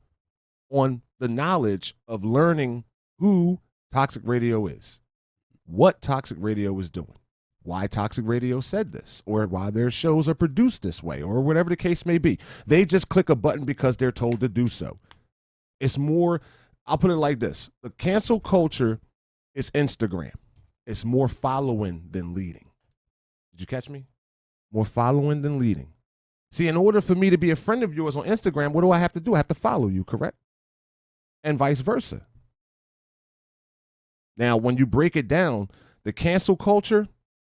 Speaker 5: on the knowledge of learning who Toxic Radio is, what Toxic Radio is doing, why Toxic Radio said this, or why their shows are produced this way, or whatever the case may be. They just click a button because they're told to do so. It's more, I'll put it like this. The cancel culture is Instagram. It's more following than leading. Did you catch me? More following than leading. See, in order for me to be a friend of yours on Instagram, what do I have to do? I have to follow you, correct? And vice versa. Now, when you break it down, the cancel culture,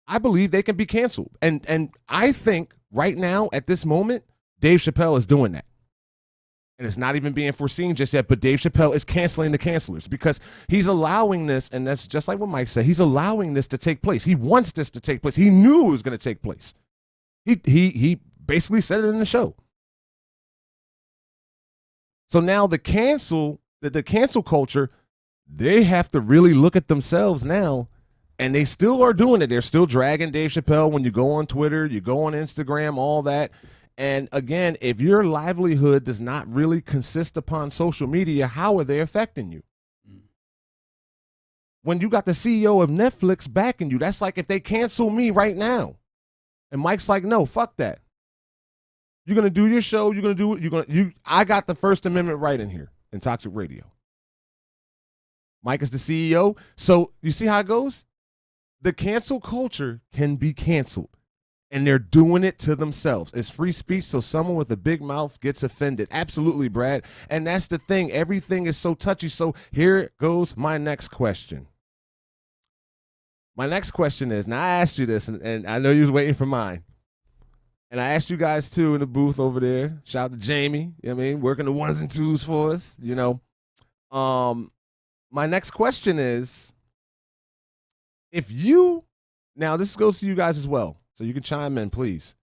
Speaker 5: I believe they can be canceled. And I think right now, at this moment, Dave Chappelle is doing that. And it's not even being foreseen just yet, but Dave Chappelle is canceling the cancelers because he's allowing this, and that's just like what Mike said, he's allowing this to take place. He wants this to take place. He knew it was going to take place. He basically said it in the show. So now the cancel culture, they have to really look at themselves now, and they still are doing it. They're still dragging Dave Chappelle when you go on Twitter, you go on Instagram, all that. And again, if your livelihood does not really consist upon social media, how are they affecting you? When you got the CEO of Netflix backing you, that's like if they cancel me right now. And Mike's like, no, fuck that. You're going to do your show. You're going to do it. I got the First Amendment right in here. in Toxic Radio. Mike is the CEO. So you see how it goes? The cancel culture can be canceled. And they're doing it to themselves. It's free speech, so someone with a big mouth gets offended. Absolutely, Brad. And that's the thing. Everything is so touchy. So here goes my next question. My next question is, now I asked you this, and I know you was waiting for mine. And I asked you guys, too, in the booth over there. Shout out to Jamie, you know what I mean, working the ones and twos for us, you know. My next question is, if you, now this goes to you guys as well, so you can chime in, please.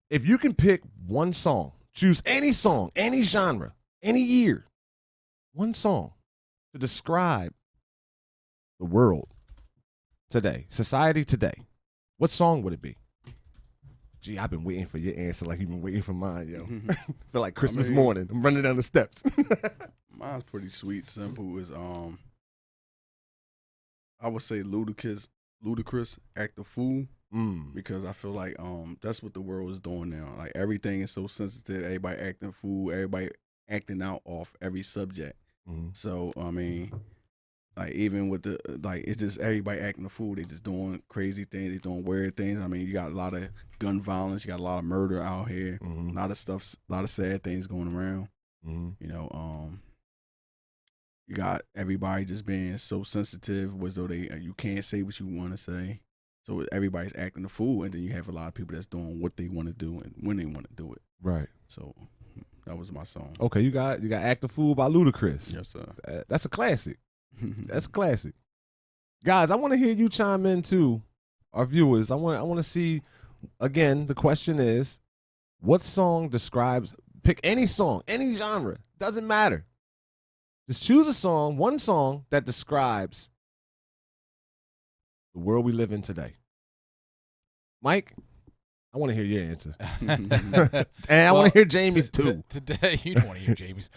Speaker 5: If you can pick one song, choose any song, any genre, any year, one song to describe the world today, society today, what song would it be? Gee, I've been waiting for your answer like you've been waiting for mine, yo. Feel like Christmas morning. I'm running down the steps.
Speaker 6: Mine's pretty sweet, simple. Is I would say Ludacris, Act a Fool. Because I feel like that's what the world is doing now. Like everything is so sensitive. Everybody acting fool. Everybody acting out off every subject. So I mean, like even with the it's just everybody acting a fool. They just doing crazy things. They doing weird things. I mean, you got a lot of gun violence. You got a lot of murder out here. A lot of stuff. A lot of sad things going around. You know, you got everybody just being so sensitive, as though you can't say what you want to say. So everybody's acting a fool, and then you have a lot of people that's doing what they want to do and when they want to do it.
Speaker 5: Right.
Speaker 6: So that was my song.
Speaker 5: Okay, you got Act a Fool by Ludacris.
Speaker 6: Yes, sir.
Speaker 5: That's a classic. That's a classic. Guys, I want to hear you chime in too, our viewers. I want to see, again, the question is, what song describes, pick any song, any genre, doesn't matter. Just choose a song, one song that describes the world we live in today. Today. I want to hear your answer. And I want to hear Jamie's too.
Speaker 7: Today, you don't want to hear Jamie's.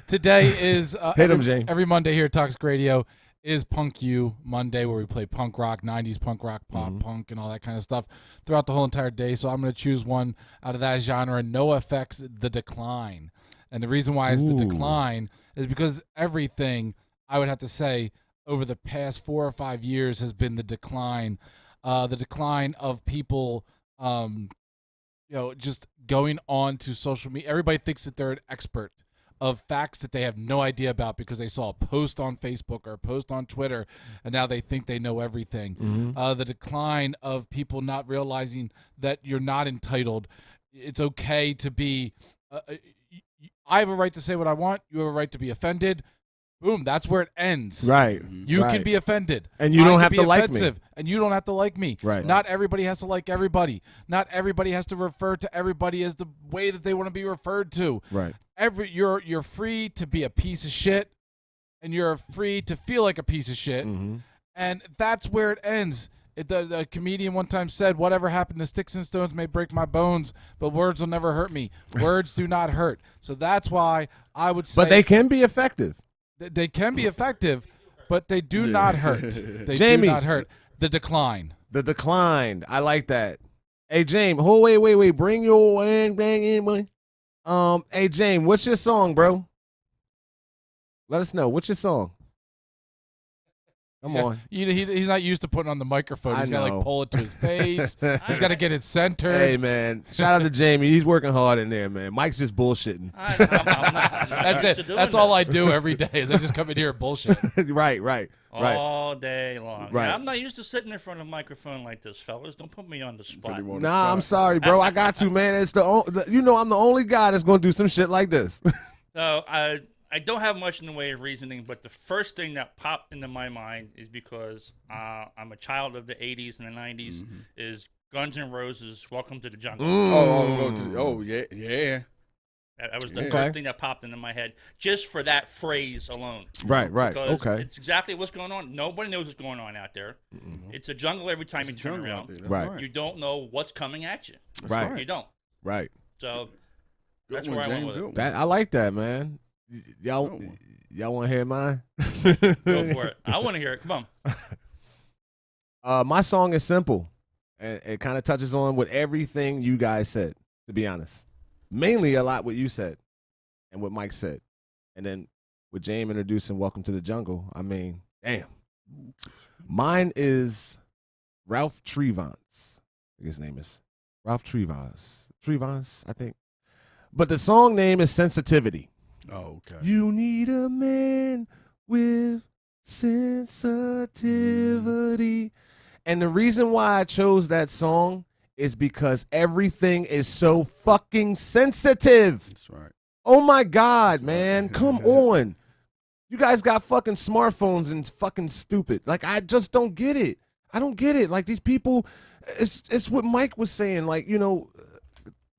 Speaker 7: Today is every Monday here at Toxic Radio is Punk U Monday, where we play punk rock, 90s punk rock, pop punk, and all that kind of stuff throughout the whole entire day. So I'm going to choose one out of that genre, NoFX, The Decline. And the reason why it's The Decline is because everything, I would have to say, over the past 4 or 5 years has been the decline of people, just going on to social media. Everybody thinks that they're an expert of facts that they have no idea about because they saw a post on Facebook or a post on Twitter, and now they think they know everything. The decline of people not realizing that you're not entitled. It's okay to be I have a right to say what I want. You have a right to be offended. Boom, that's where it ends.
Speaker 5: Right.
Speaker 7: You can be offended.
Speaker 5: And you don't have to like me.
Speaker 7: And you don't have to like me.
Speaker 5: Right.
Speaker 7: Not everybody has to like everybody. Not everybody has to refer to everybody as the way that they want to be referred to.
Speaker 5: Right.
Speaker 7: You're free to be a piece of shit, and you're free to feel like a piece of shit. And that's where it ends. The comedian one time said, "Whatever happened to sticks and stones may break my bones, but words will never hurt me. Words do not hurt." So that's why I would say.
Speaker 5: But they can be effective.
Speaker 7: They can be effective, but they do not hurt. They
Speaker 5: Jamie,
Speaker 7: do not hurt. The decline.
Speaker 5: The decline. I like that. Hey, James. Oh, wait. Bring your in, boy. Hey, James, what's your song, bro? Let us know. What's your song? Come on.
Speaker 7: He's not used to putting on the microphone. He's got to pull it to his face. He's got to get it centered.
Speaker 5: Hey, man. Shout out to Jamie. He's working hard in there, man. Mike's just bullshitting.
Speaker 2: I'm not
Speaker 7: That's it. That's all I do every day is I just come in here and bullshit.
Speaker 5: Right.
Speaker 2: All day long.
Speaker 5: Right.
Speaker 2: Yeah, I'm not used to sitting in front of a microphone like this, fellas. Don't put me on the spot.
Speaker 5: Nah, I'm sorry, bro. I got to, man. It's I'm the only guy that's going to do some shit like this.
Speaker 2: So I don't have much in the way of reasoning, but the first thing that popped into my mind is because I'm a child of the 80s and the 90s, is Guns N' Roses' Welcome to the Jungle.
Speaker 6: Yeah.
Speaker 2: That was the first thing that popped into my head, just for that phrase alone.
Speaker 5: Right.
Speaker 2: Because
Speaker 5: Okay.
Speaker 2: it's exactly what's going on. Nobody knows what's going on out there. It's a jungle every time you turn around.
Speaker 5: Right.
Speaker 2: You don't know what's coming at you.
Speaker 5: Right.
Speaker 2: You don't.
Speaker 5: Right.
Speaker 2: So that's where I went with it.
Speaker 5: I like that, man. Y'all want to hear mine?
Speaker 2: Go for it. I want to hear it. Come
Speaker 5: on. My song is simple, and it kind of touches on with everything you guys said, to be honest. Mainly a lot what you said. and what Mike said. And then with James introducing Welcome to the Jungle, I mean, damn. Mine is Ralph Trevance. I think his name is Ralph Trevance. Trevance, I think. But the song name is Sensitivity.
Speaker 6: Oh, okay.
Speaker 5: You need a man with sensitivity. And the reason why I chose that song is because everything is so fucking sensitive.
Speaker 6: That's right.
Speaker 5: Oh my God, man. Come on. You guys got fucking smartphones and it's fucking stupid. Like, I just don't get it. I don't get it. Like, these people, it's what Mike was saying. Like, you know,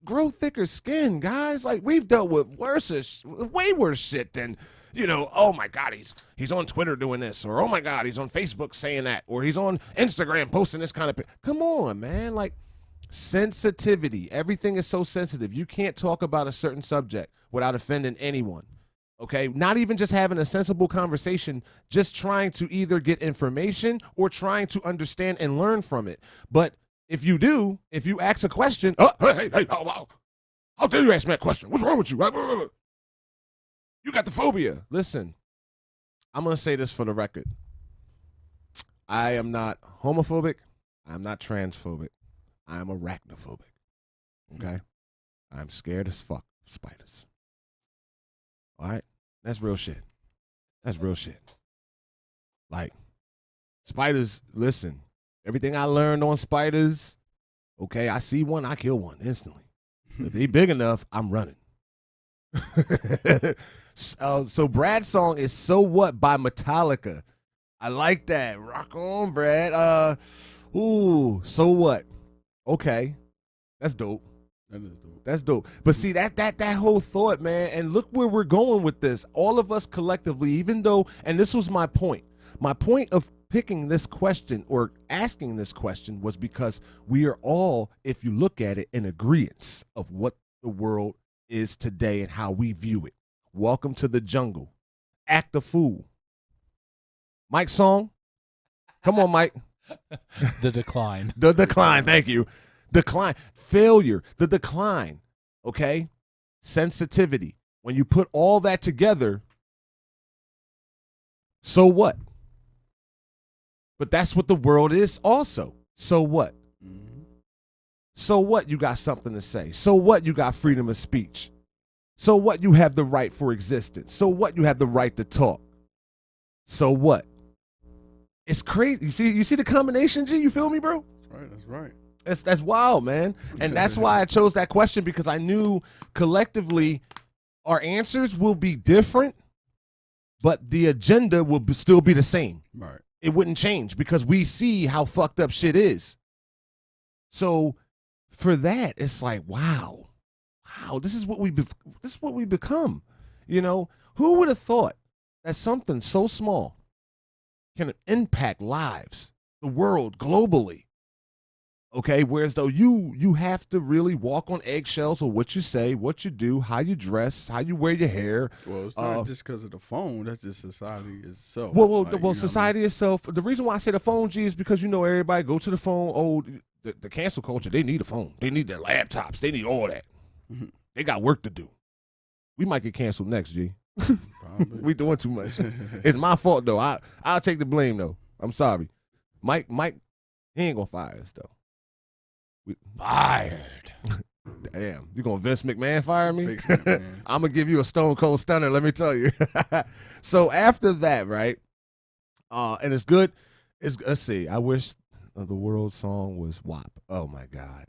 Speaker 5: grow thicker skin, guys. Like, we've dealt with way worse shit than, you know, oh my God, he's on Twitter doing this, or oh my God, he's on Facebook saying that, or he's on Instagram posting this kind of. Come on, man. Like, sensitivity. Everything is so sensitive. You can't talk about a certain subject without offending anyone. Okay, not even just having a sensible conversation, just trying to either get information or trying to understand and learn from it. But if you ask a question, hey, how dare you ask me that question? What's wrong with you? You got the phobia. Listen, I'm going to say this for the record. I am not homophobic. I'm not transphobic. I'm arachnophobic. Okay? I'm scared as fuck of spiders. All right? That's real shit. That's real shit. Like, spiders, listen, everything I learned on spiders, okay, I see one, I kill one instantly. If they big enough, I'm running. So Brad's song is So What by Metallica. I like that. Rock on, Brad. So What? Okay. That's dope.
Speaker 6: That is dope.
Speaker 5: That's dope. But see, that whole thought, man, and look where we're going with this. All of us collectively, even though, and this was my point. My point of picking this question or asking this question was because we are all, if you look at it, in agreement of what the world is today and how we view it. Welcome to the jungle. Act a fool. Mike's song. Come on, Mike.
Speaker 7: The decline.
Speaker 5: The decline. Thank you. Decline. Failure. The decline. Okay? Sensitivity. When you put all that together, so what? But that's what the world is also. So what?
Speaker 6: Mm-hmm.
Speaker 5: So what you got something to say? So what you got freedom of speech? So what you have the right for existence? So what you have the right to talk? So what? It's crazy. You see the combination, G? You feel me, bro?
Speaker 6: That's right.
Speaker 5: That's wild, man. And that's why I chose that question, because I knew collectively our answers will be different, but the agenda will still be the same.
Speaker 6: Right.
Speaker 5: It wouldn't change because we see how fucked up shit is. So for that, it's like, wow, this is what we become. You know, who would have thought that something so small can impact lives, the world globally? Okay, whereas though you have to really walk on eggshells on what you say, what you do, how you dress, how you wear your hair.
Speaker 6: Well, it's not just because of the phone. That's just society itself.
Speaker 5: Well, society itself. The reason why I say the phone, G, is because, you know, everybody go to the phone. Oh, the cancel culture, they need a phone. They need their laptops. They need all that.
Speaker 6: Mm-hmm.
Speaker 5: They got work to do. We might get canceled next, G. We doing too much. It's my fault, though. I'll take the blame, though. I'm sorry. Mike, he ain't gonna fire us, though.
Speaker 7: Fired.
Speaker 5: Damn, you gonna Vince McMahon fire me?
Speaker 6: Vince McMahon.
Speaker 5: I'm gonna give you a stone cold stunner, let me tell you. So after that, right? And it's good. Let's see. I wish the world song was WAP. Oh my God.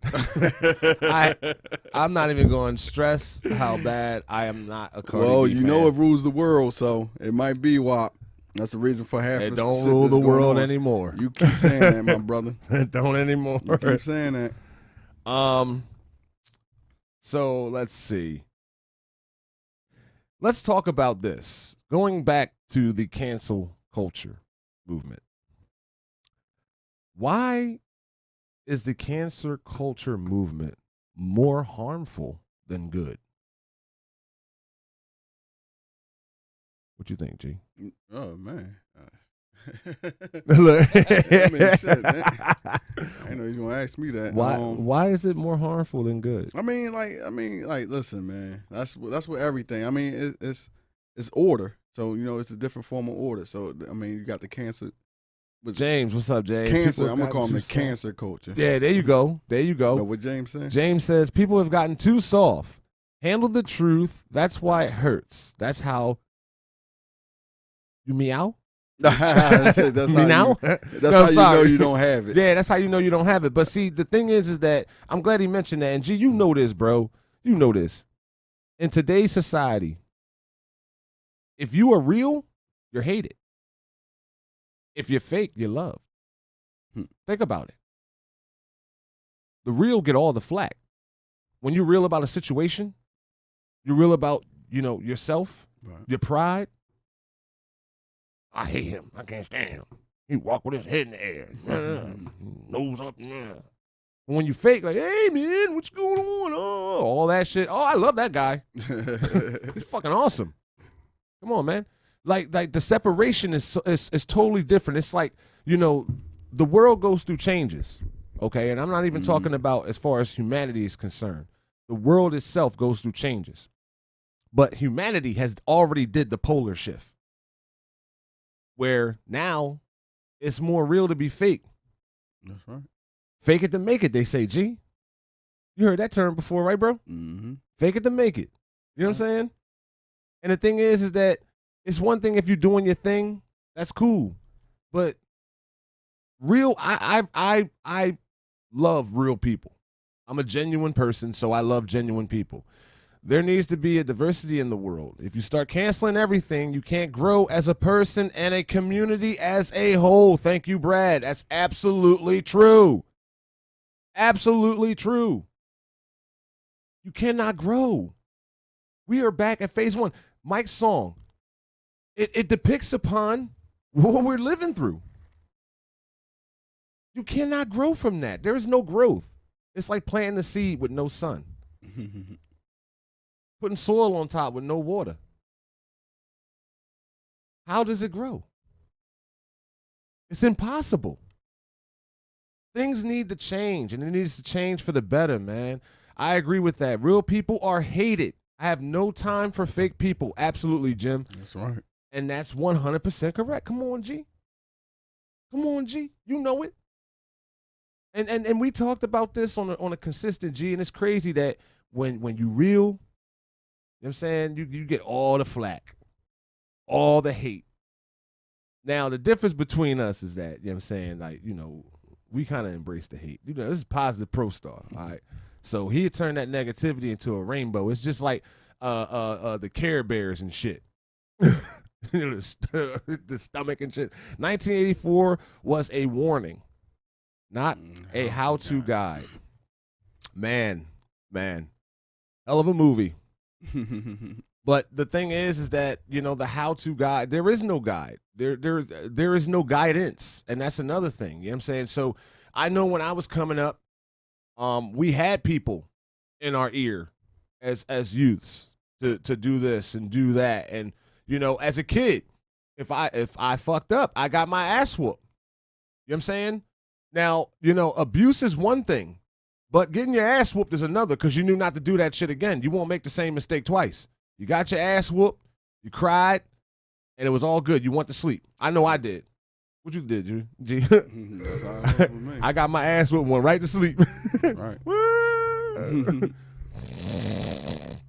Speaker 5: I'm not even going to stress how bad I am not a Cardi
Speaker 6: Well,
Speaker 5: B
Speaker 6: you
Speaker 5: fan.
Speaker 6: know it rules the world, so it might be WAP. That's the reason for half.
Speaker 5: It
Speaker 6: of
Speaker 5: don't
Speaker 6: shit
Speaker 5: rule
Speaker 6: that's
Speaker 5: the
Speaker 6: going
Speaker 5: world
Speaker 6: on.
Speaker 5: anymore.
Speaker 6: You keep saying that, my brother.
Speaker 5: It don't anymore.
Speaker 6: You keep saying that.
Speaker 5: So let's see. Let's talk about this. Going back to the cancel culture movement. Why is the cancel culture movement more harmful than good? What you think, G?
Speaker 6: Oh man,
Speaker 5: Look.
Speaker 6: I mean, shit, I didn't know he's gonna ask me that.
Speaker 5: Why is it more harmful than good?
Speaker 6: I mean, listen, man. That's what everything. I mean, it's order. So it's a different form of order. So I mean, you got the cancer.
Speaker 5: James, what's up, James?
Speaker 6: Cancer. I'm gonna call him the cancer culture.
Speaker 5: Yeah, there you go. There you go.
Speaker 6: Know what James says?
Speaker 5: James says people have gotten too soft. Handle the truth. That's why it hurts. That's how. You meow?
Speaker 6: That's
Speaker 5: Me now?
Speaker 6: That's how you know you don't have it.
Speaker 5: Yeah, that's how you know you don't have it. But see, the thing is that I'm glad he mentioned that. And G, you know this, bro. You know this. In today's society, if you are real, you're hated. If you're fake, you're loved. Think about it. The real get all the flack. When you're real about a situation, you're real about, yourself, your pride. I hate him. I can't stand him. He walk with his head in the air. Nose up in the air. When you fake, like, hey, man, what's going on? Oh, all that shit. Oh, I love that guy. He's fucking awesome. Come on, man. Like the separation is totally different. It's like, the world goes through changes, okay? And I'm not even talking about as far as humanity is concerned. The world itself goes through changes. But humanity has already did the polar shift, where now it's more real to be fake.
Speaker 6: That's right.
Speaker 5: Fake it to make it, they say, G. You heard that term before, right, bro?
Speaker 6: Mm-hmm.
Speaker 5: Fake it to make it. You know what I'm saying? And the thing is that it's one thing if you're doing your thing, that's cool. But I love real people. I'm a genuine person, so I love genuine people. There needs to be a diversity in the world. If you start canceling everything, you can't grow as a person and a community as a whole. Thank you, Brad. That's absolutely true. Absolutely true. You cannot grow. We are back at phase one. Mike's song, it depicts upon what we're living through. You cannot grow from that. There is no growth. It's like planting a seed with no sun. Putting soil on top with no water. How does it grow? It's impossible. Things need to change, and it needs to change for the better, man. I agree with that. Real people are hated. I have no time for fake people. Absolutely, Jim.
Speaker 6: That's right.
Speaker 5: And that's 100% correct. Come on, G. Come on, G. You know it. And we talked about this on a consistent, G, and it's crazy that when you real, you know what I'm saying, you get all the flack, all the hate. Now, the difference between us is that, you know what I'm saying, like, we kind of embrace the hate. This is Positive Pro Star, all right? So he turned that negativity into a rainbow. It's just like the Care Bears and shit. The stomach and shit. 1984 was a warning, not a how-to guide. Man, hell of a movie. But the thing is that, the how-to guide, there is no guide. There is no guidance, and that's another thing. You know what I'm saying? So I know when I was coming up, we had people in our ear as youths to do this and do that. And, as a kid, if I fucked up, I got my ass whooped. You know what I'm saying? Now, abuse is one thing, but getting your ass whooped is another, because you knew not to do that shit again. You won't make the same mistake twice. You got your ass whooped, you cried, and it was all good. You went to sleep. I know I did. What you did, G?
Speaker 6: That's all right with me.
Speaker 5: I got my ass whooped, went right to sleep.
Speaker 6: Right.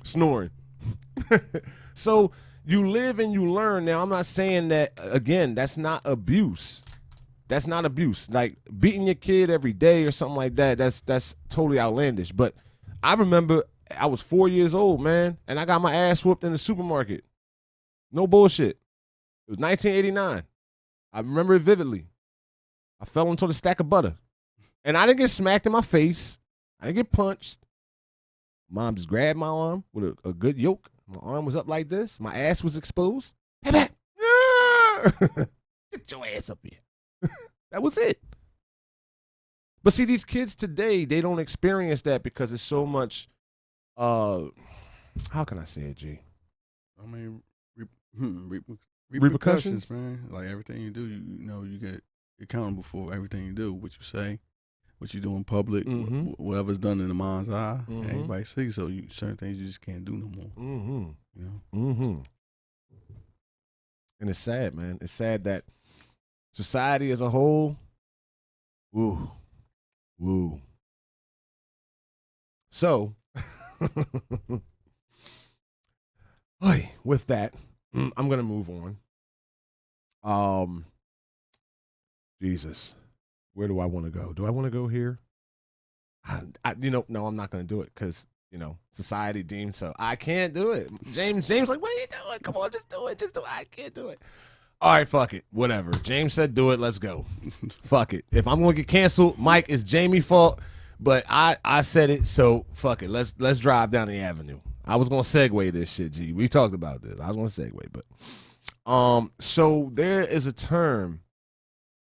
Speaker 5: Snoring. So you live and you learn. Now, I'm not saying that, again, that's not abuse. That's not abuse. Like beating your kid every day or something like that, that's totally outlandish. But I remember I was 4 years old, man, and I got my ass whooped in the supermarket. No bullshit. It was 1989. I remember it vividly. I fell into the stack of butter. And I didn't get smacked in my face. I didn't get punched. Mom just grabbed my arm with a good yoke. My arm was up like this. My ass was exposed. Hey, back. Get your ass up here. That was it. But see, these kids today, they don't experience that because it's so much, how can I say it, G?
Speaker 6: I mean, repercussions, man. Like everything you do, you know, you get accountable for everything you do, what you say, what you do in public, whatever's done in the mind's eye, everybody sees. So certain things you just can't do no more. You know.
Speaker 5: And it's sad, man. It's sad that society as a whole, woo. So, with that, I'm gonna move on. Jesus, where do I want to go? Do I want to go here? No, I'm not gonna do it because society deems so. I can't do it. James, like, what are you doing? Come on, just do it. I can't do it. All right, fuck it. Whatever. James said do it. Let's go. Fuck it. If I'm gonna get canceled, Mike, it's Jamie's fault. But I said it, so fuck it. Let's drive down the avenue. I was gonna segue this shit, G. We talked about this. I was gonna segue, but so there is a term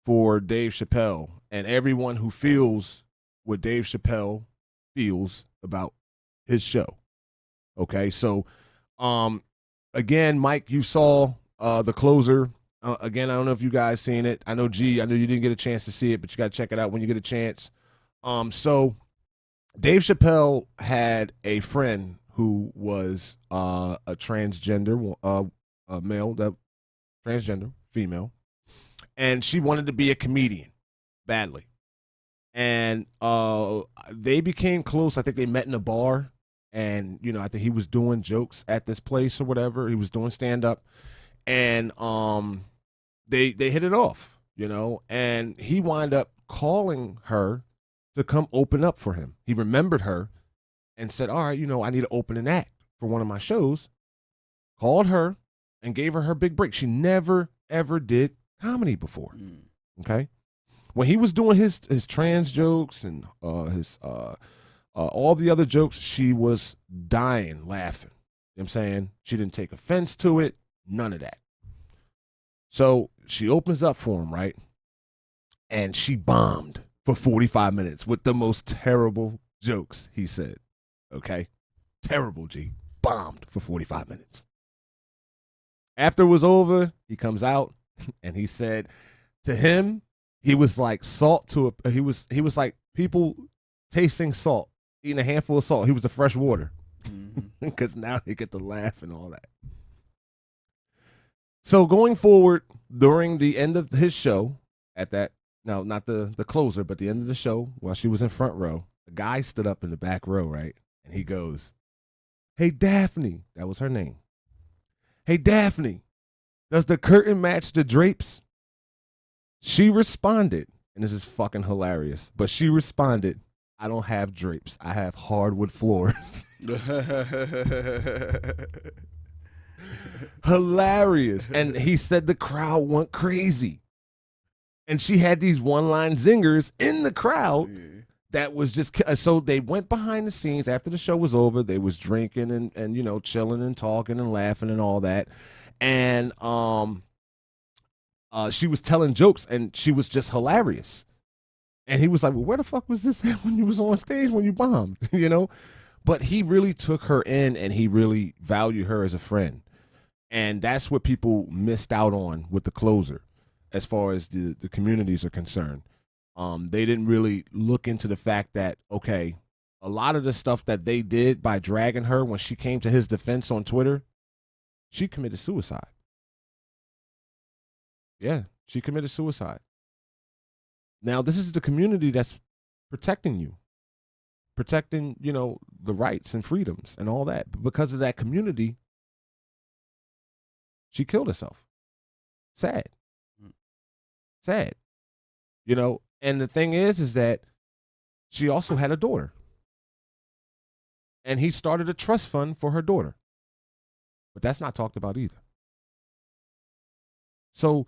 Speaker 5: for Dave Chappelle and everyone who feels what Dave Chappelle feels about his show. Okay, so again, Mike, you saw the closer. Again, I don't know if you guys seen it. I know you didn't get a chance to see it, but you gotta check it out when you get a chance. So Dave Chappelle had a friend who was a transgender, transgender female, and she wanted to be a comedian badly. And they became close. I think they met in a bar, and I think he was doing jokes at this place or whatever. He was doing stand up, and they hit it off, and he wound up calling her to come open up for him. He remembered her and said, all right, I need to open an act for one of my shows. Called her and gave her big break. She never, ever did comedy before. Okay? When he was doing his trans jokes and his all the other jokes, she was dying laughing. You know what I'm saying? She didn't take offense to it. None of that. So she opens up for him, right? And she bombed for 45 minutes with the most terrible jokes, he said. Okay? Terrible, G. Bombed for 45 minutes. After it was over, he comes out and he said to him, he was like salt to a, he was like people tasting salt, eating a handful of salt. He was the fresh water. Because now they get to laugh and all that. So going forward, during the end of his show, no, not the closer, but the end of the show, while she was in front row, a guy stood up in the back row, right? And he goes, hey, Daphne, that was her name. Hey, Daphne, does the curtain match the drapes? She responded, and this is fucking hilarious, but she responded, I don't have drapes. I have hardwood floors. Hilarious. And he said the crowd went crazy. And she had these one-line zingers in the crowd that was just, so they went behind the scenes after the show was over. They was drinking and chilling and talking and laughing and all that. And she was telling jokes and she was just hilarious. And he was like, well, where the fuck was this at when you was on stage when you bombed, But he really took her in and he really valued her as a friend. And that's what people missed out on with the closer as far as the communities are concerned. They didn't really look into the fact that, okay, a lot of the stuff that they did by dragging her when she came to his defense on Twitter, she committed suicide. Yeah, she committed suicide. Now, this is the community that's protecting you, protecting, the rights and freedoms and all that. But because of that community, she killed herself. Sad. Sad. And the thing is that she also had a daughter. And he started a trust fund for her daughter. But that's not talked about either. So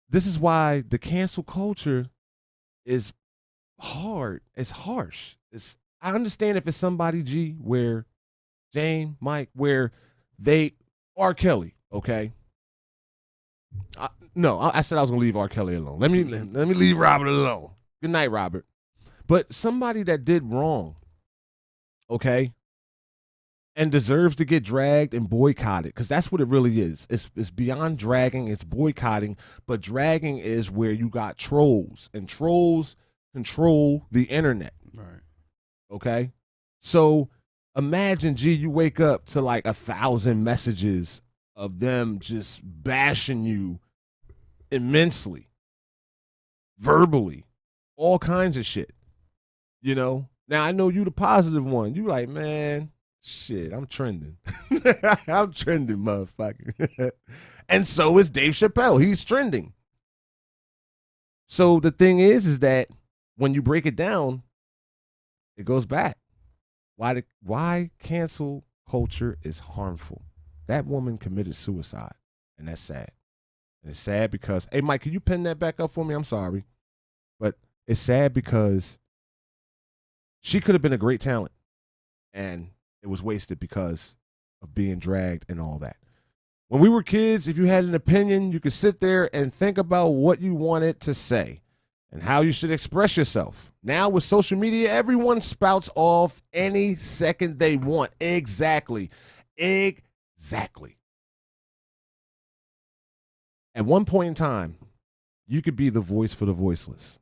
Speaker 5: this is why the cancel culture is hard. It's harsh. I understand if it's somebody, G, where Jane, Mike, where they R. Kelly, okay? I said I was gonna leave R. Kelly alone. Let me leave Robert alone. Good night, Robert. But somebody that did wrong, okay? and deserves to get dragged and boycotted, because that's what it really is. It's beyond dragging, it's boycotting, but dragging is where you got trolls, and trolls control the internet.
Speaker 6: Right.
Speaker 5: Okay? So imagine, G, you wake up to like 1,000 messages of them just bashing you immensely, verbally, all kinds of shit. You know? Now, I know you the positive one. You like, man, shit, I'm trending. I'm trending, motherfucker. And so is Dave Chappelle. He's trending. So the thing is that when you break it down, it goes back. Why cancel culture is harmful. That woman committed suicide, and that's sad. And it's sad because, hey, Mike, can you pin that back up for me? I'm sorry. But it's sad because she could have been a great talent, and it was wasted because of being dragged and all that. When we were kids, if you had an opinion, you could sit there and think about what you wanted to say and how you should express yourself. Now with social media, everyone spouts off any second they want. Exactly. Exactly. At one point in time, you could be the voice for the voiceless.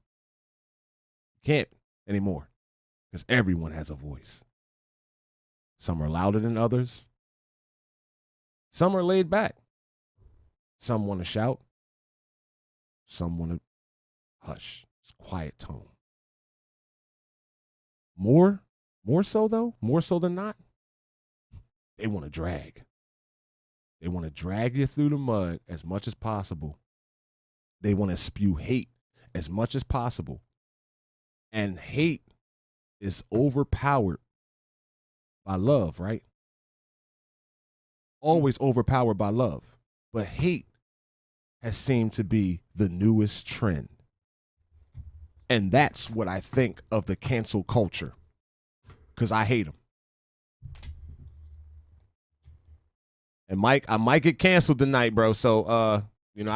Speaker 5: You can't anymore because everyone has a voice. Some are louder than others. Some are laid back. Some want to shout. Some want to hush. It's quiet tone. More so though, more so than not, they want to drag. They want to drag you through the mud as much as possible. They want to spew hate as much as possible. And hate is overpowered by love, right? Always overpowered by love. But hate has seemed to be the newest trend. And that's what I think of the cancel culture. Because I hate them. And Mike, I might get canceled tonight, bro. So, I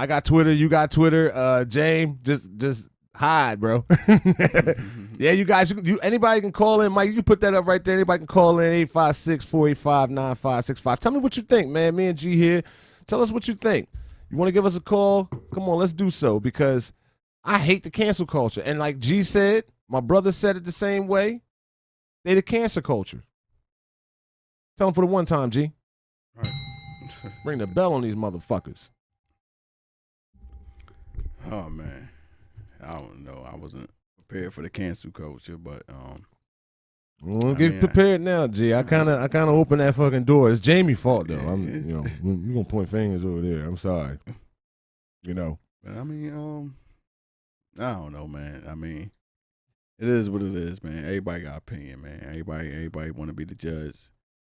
Speaker 5: got Twitter. You got Twitter. James, just hide, bro. Yeah, you guys, anybody can call in. Mike, you can put that up right there. Anybody can call in 856-485-9565. Tell me what you think, man. Me and G here. Tell us what you think. You want to give us a call? Come on, let's do so, because I hate the cancel culture. And like G said, my brother said it the same way. They the cancer culture. Tell them for the one time, G.
Speaker 6: Right.
Speaker 5: Ring the bell on these motherfuckers.
Speaker 6: Oh man, I don't know. I wasn't prepared for the cancel culture, but
Speaker 5: get prepared now, G. I kind of opened that fucking door. It's Jamie's fault though. You're gonna point fingers over there. I'm sorry. But
Speaker 6: I mean, I don't know, man. I mean, it is what it is, man. Everybody got opinion, man. Everybody want to be the judge.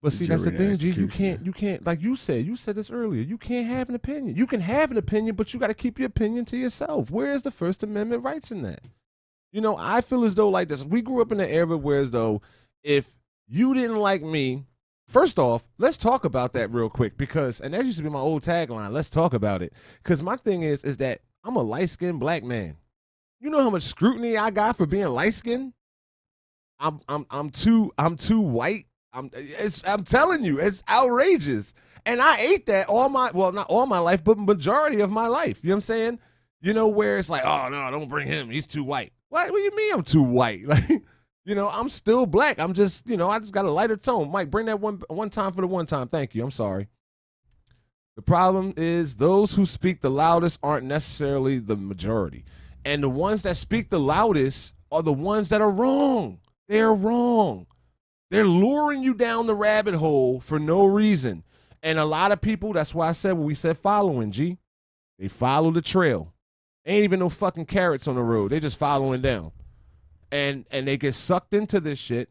Speaker 5: But see, that's the thing, G. You can't, like you said this earlier. You can't have an opinion. You can have an opinion, but you got to keep your opinion to yourself. Where is the First Amendment rights in that? I feel as though like this. We grew up in an era where as though if you didn't like me, first off, let's talk about that real quick because, and that used to be my old tagline. Let's talk about it because my thing is that I'm a light-skinned black man. You know how much scrutiny I got for being light-skinned? I'm too white. I'm telling you, it's outrageous. And I ate that not all my life, but majority of my life. You know what I'm saying? Where it's like, oh no, don't bring him. He's too white. What do you mean I'm too white? Like, I'm still black. I'm just, I just got a lighter tone. Mike, bring that one time for the one time. Thank you. I'm sorry. The problem is those who speak the loudest aren't necessarily the majority. And the ones that speak the loudest are the ones that are wrong. They're wrong. They're luring you down the rabbit hole for no reason. And a lot of people, that's why I said what we said following, G. They follow the trail. Ain't even no fucking carrots on the road. They just following down. And they get sucked into this shit.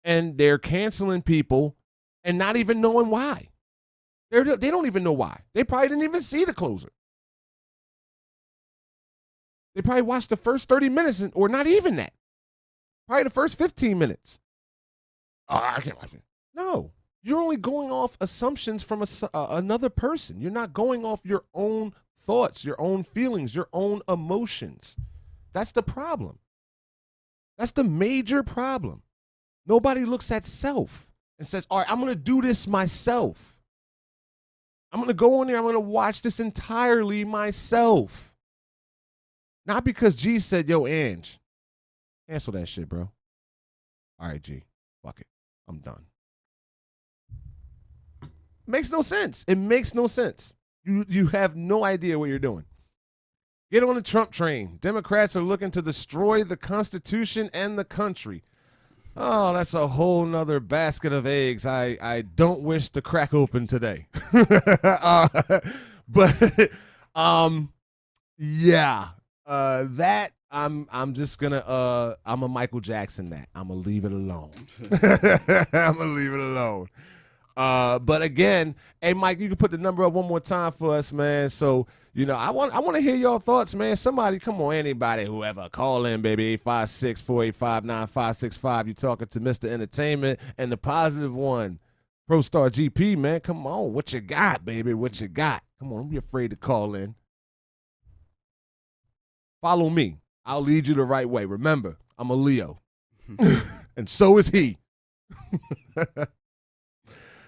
Speaker 5: And they're canceling people and not even knowing why. They don't even know why. They probably didn't even see the closer. They probably watched the first 30 minutes or not even that. Probably the first 15 minutes. Oh, I can't watch it. No, you're only going off assumptions from another person. You're not going off your own thoughts, your own feelings, your own emotions. That's the problem. That's the major problem. Nobody looks at self and says, all right, I'm going to do this myself. I'm going to go in there. I'm going to watch this entirely myself. Not because G said, yo, Ange, cancel that shit, bro. All right, G, fuck it. I'm done. Makes no sense. It makes no sense. You have no idea what you're doing. Get on the Trump train. Democrats are looking to destroy the Constitution and the country. Oh, that's a whole nother basket of eggs I don't wish to crack open today. But yeah, that I'm just gonna I'm a Michael Jackson that. I'm gonna leave it alone. I'm gonna leave it alone. But again, hey Mike, you can put the number up one more time for us, man. So, you know, I want to hear your thoughts, man. Somebody, come on, anybody, whoever, call in, baby, 856-485-9565. You talking to Mr. Entertainment and the positive one, Pro Star GP, man. Come on, what you got, baby? What you got? Come on, don't be afraid to call in. Follow me. I'll lead you the right way. Remember, I'm a Leo, and so is he.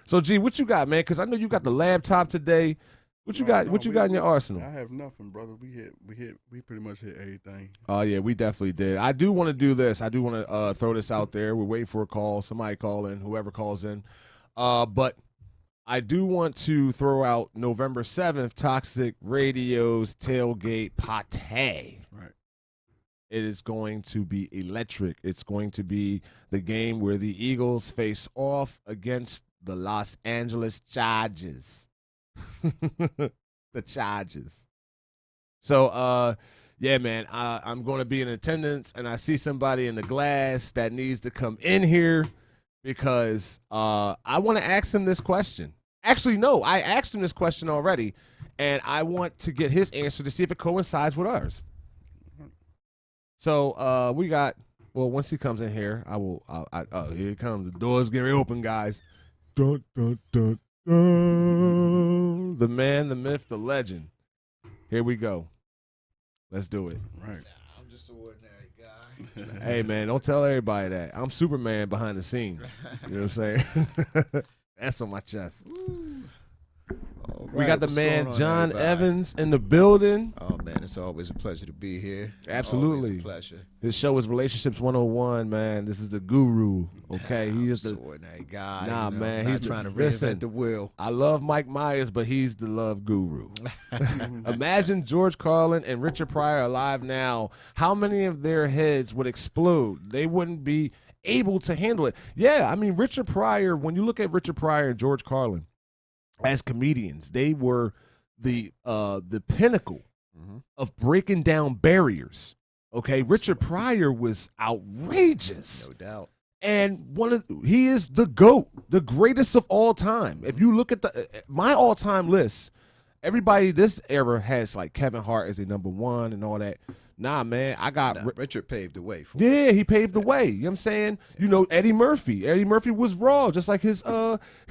Speaker 5: So, G, what you got, man? Because I know you got the laptop today. What you got? What you got in your arsenal?
Speaker 6: I have nothing, brother. We pretty much hit everything.
Speaker 5: Oh yeah, we definitely did. I do want to do this. I do want to throw this out there. We're waiting for a call. Somebody call in. Whoever calls in. But I do want to throw out November 7th, Toxic Radio's tailgate party.
Speaker 6: Right.
Speaker 5: It is going to be electric. It's going to be the game where the Eagles face off against the Los Angeles Chargers. The Chargers. So, yeah, man, I'm going to be in attendance, and I see somebody in the glass that needs to come in here because I want to ask him this question. Actually, no, I asked him this question already, and I want to get his answer to see if it coincides with ours. So we got, well, once he comes in here, oh, here he comes. The door's getting open, guys. Dun, dun, dun, dun. The man, the myth, the legend. Here we go. Let's do it.
Speaker 6: Right.
Speaker 8: I'm just an ordinary guy.
Speaker 5: Hey, man, don't tell everybody that. I'm Superman behind the scenes. You know what I'm saying? That's on my chest. We got the man, John Evans, in the building.
Speaker 8: Oh, man, it's always a pleasure to be here.
Speaker 5: Absolutely.
Speaker 8: Always a pleasure.
Speaker 5: His show is Relationships 101, man. This is the guru, okay? He is the
Speaker 8: ordinary guy.
Speaker 5: Nah,
Speaker 8: you know,
Speaker 5: man.
Speaker 8: Not
Speaker 5: He's
Speaker 8: trying to
Speaker 5: listen,
Speaker 8: reinvent the wheel.
Speaker 5: I love Mike Myers, but he's the love guru. Imagine George Carlin and Richard Pryor alive now. How many of their heads would explode? They wouldn't be able to handle it. Yeah, I mean, Richard Pryor, when you look at Richard Pryor and George Carlin, as comedians, they were the pinnacle of breaking down barriers. Okay, Richard Pryor was outrageous,
Speaker 8: No doubt.
Speaker 5: and he is the GOAT, the greatest of all time. If you look at my all-time list, everybody this era has like Kevin Hart as a number one and all that. Nah, man, I got
Speaker 8: Richard paved the way for
Speaker 5: yeah, he paved the way. You know what I'm saying? Yeah. You know, Eddie Murphy. Eddie Murphy was raw, just like his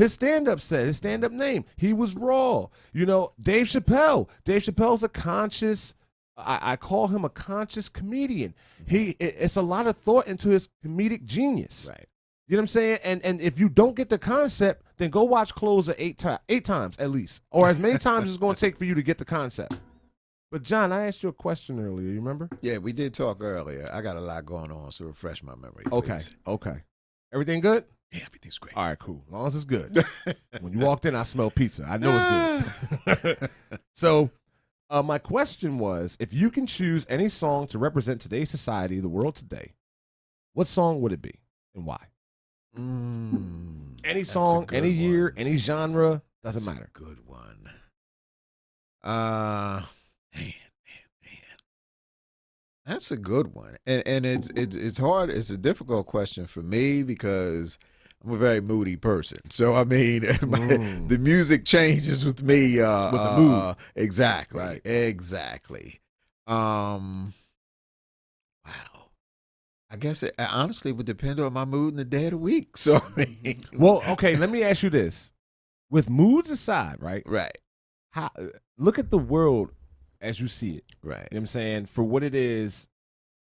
Speaker 5: stand-up said, his stand-up name. He was raw. You know, Dave Chappelle. Dave Chappelle's a conscious, I call him a conscious comedian. It's a lot of thought into his comedic genius.
Speaker 8: Right.
Speaker 5: You know what I'm saying? And if you don't get the concept, then go watch Closer eight times at least, or as many times as it's going to take for you to get the concept. But, John, I asked you a question earlier. You remember?
Speaker 8: Yeah, we did talk earlier. I got a lot going on, so refresh my memory.
Speaker 5: Okay.
Speaker 8: Please.
Speaker 5: Okay. Everything good?
Speaker 8: Yeah, everything's great.
Speaker 5: All right, cool. As long as it's good. When you walked in, I smelled pizza. I know it's good. So, my question was, if you can choose any song to represent today's society, the world today, what song would it be and why? Any song, any year, any genre, doesn't matter.
Speaker 8: A good one. Man. That's a good one. And it's hard. It's a difficult question for me because I'm a very moody person. So, I mean, the music changes with me.
Speaker 5: With the mood.
Speaker 8: Exactly.
Speaker 5: Right.
Speaker 8: Exactly. Wow. I guess it honestly would depend on my mood and the day of the week. So, I mean.
Speaker 5: Well, okay, let me ask you this. With moods aside, right?
Speaker 8: Right.
Speaker 5: Look at the world as you see it.
Speaker 8: Right.
Speaker 5: You know what I'm saying? For what it is,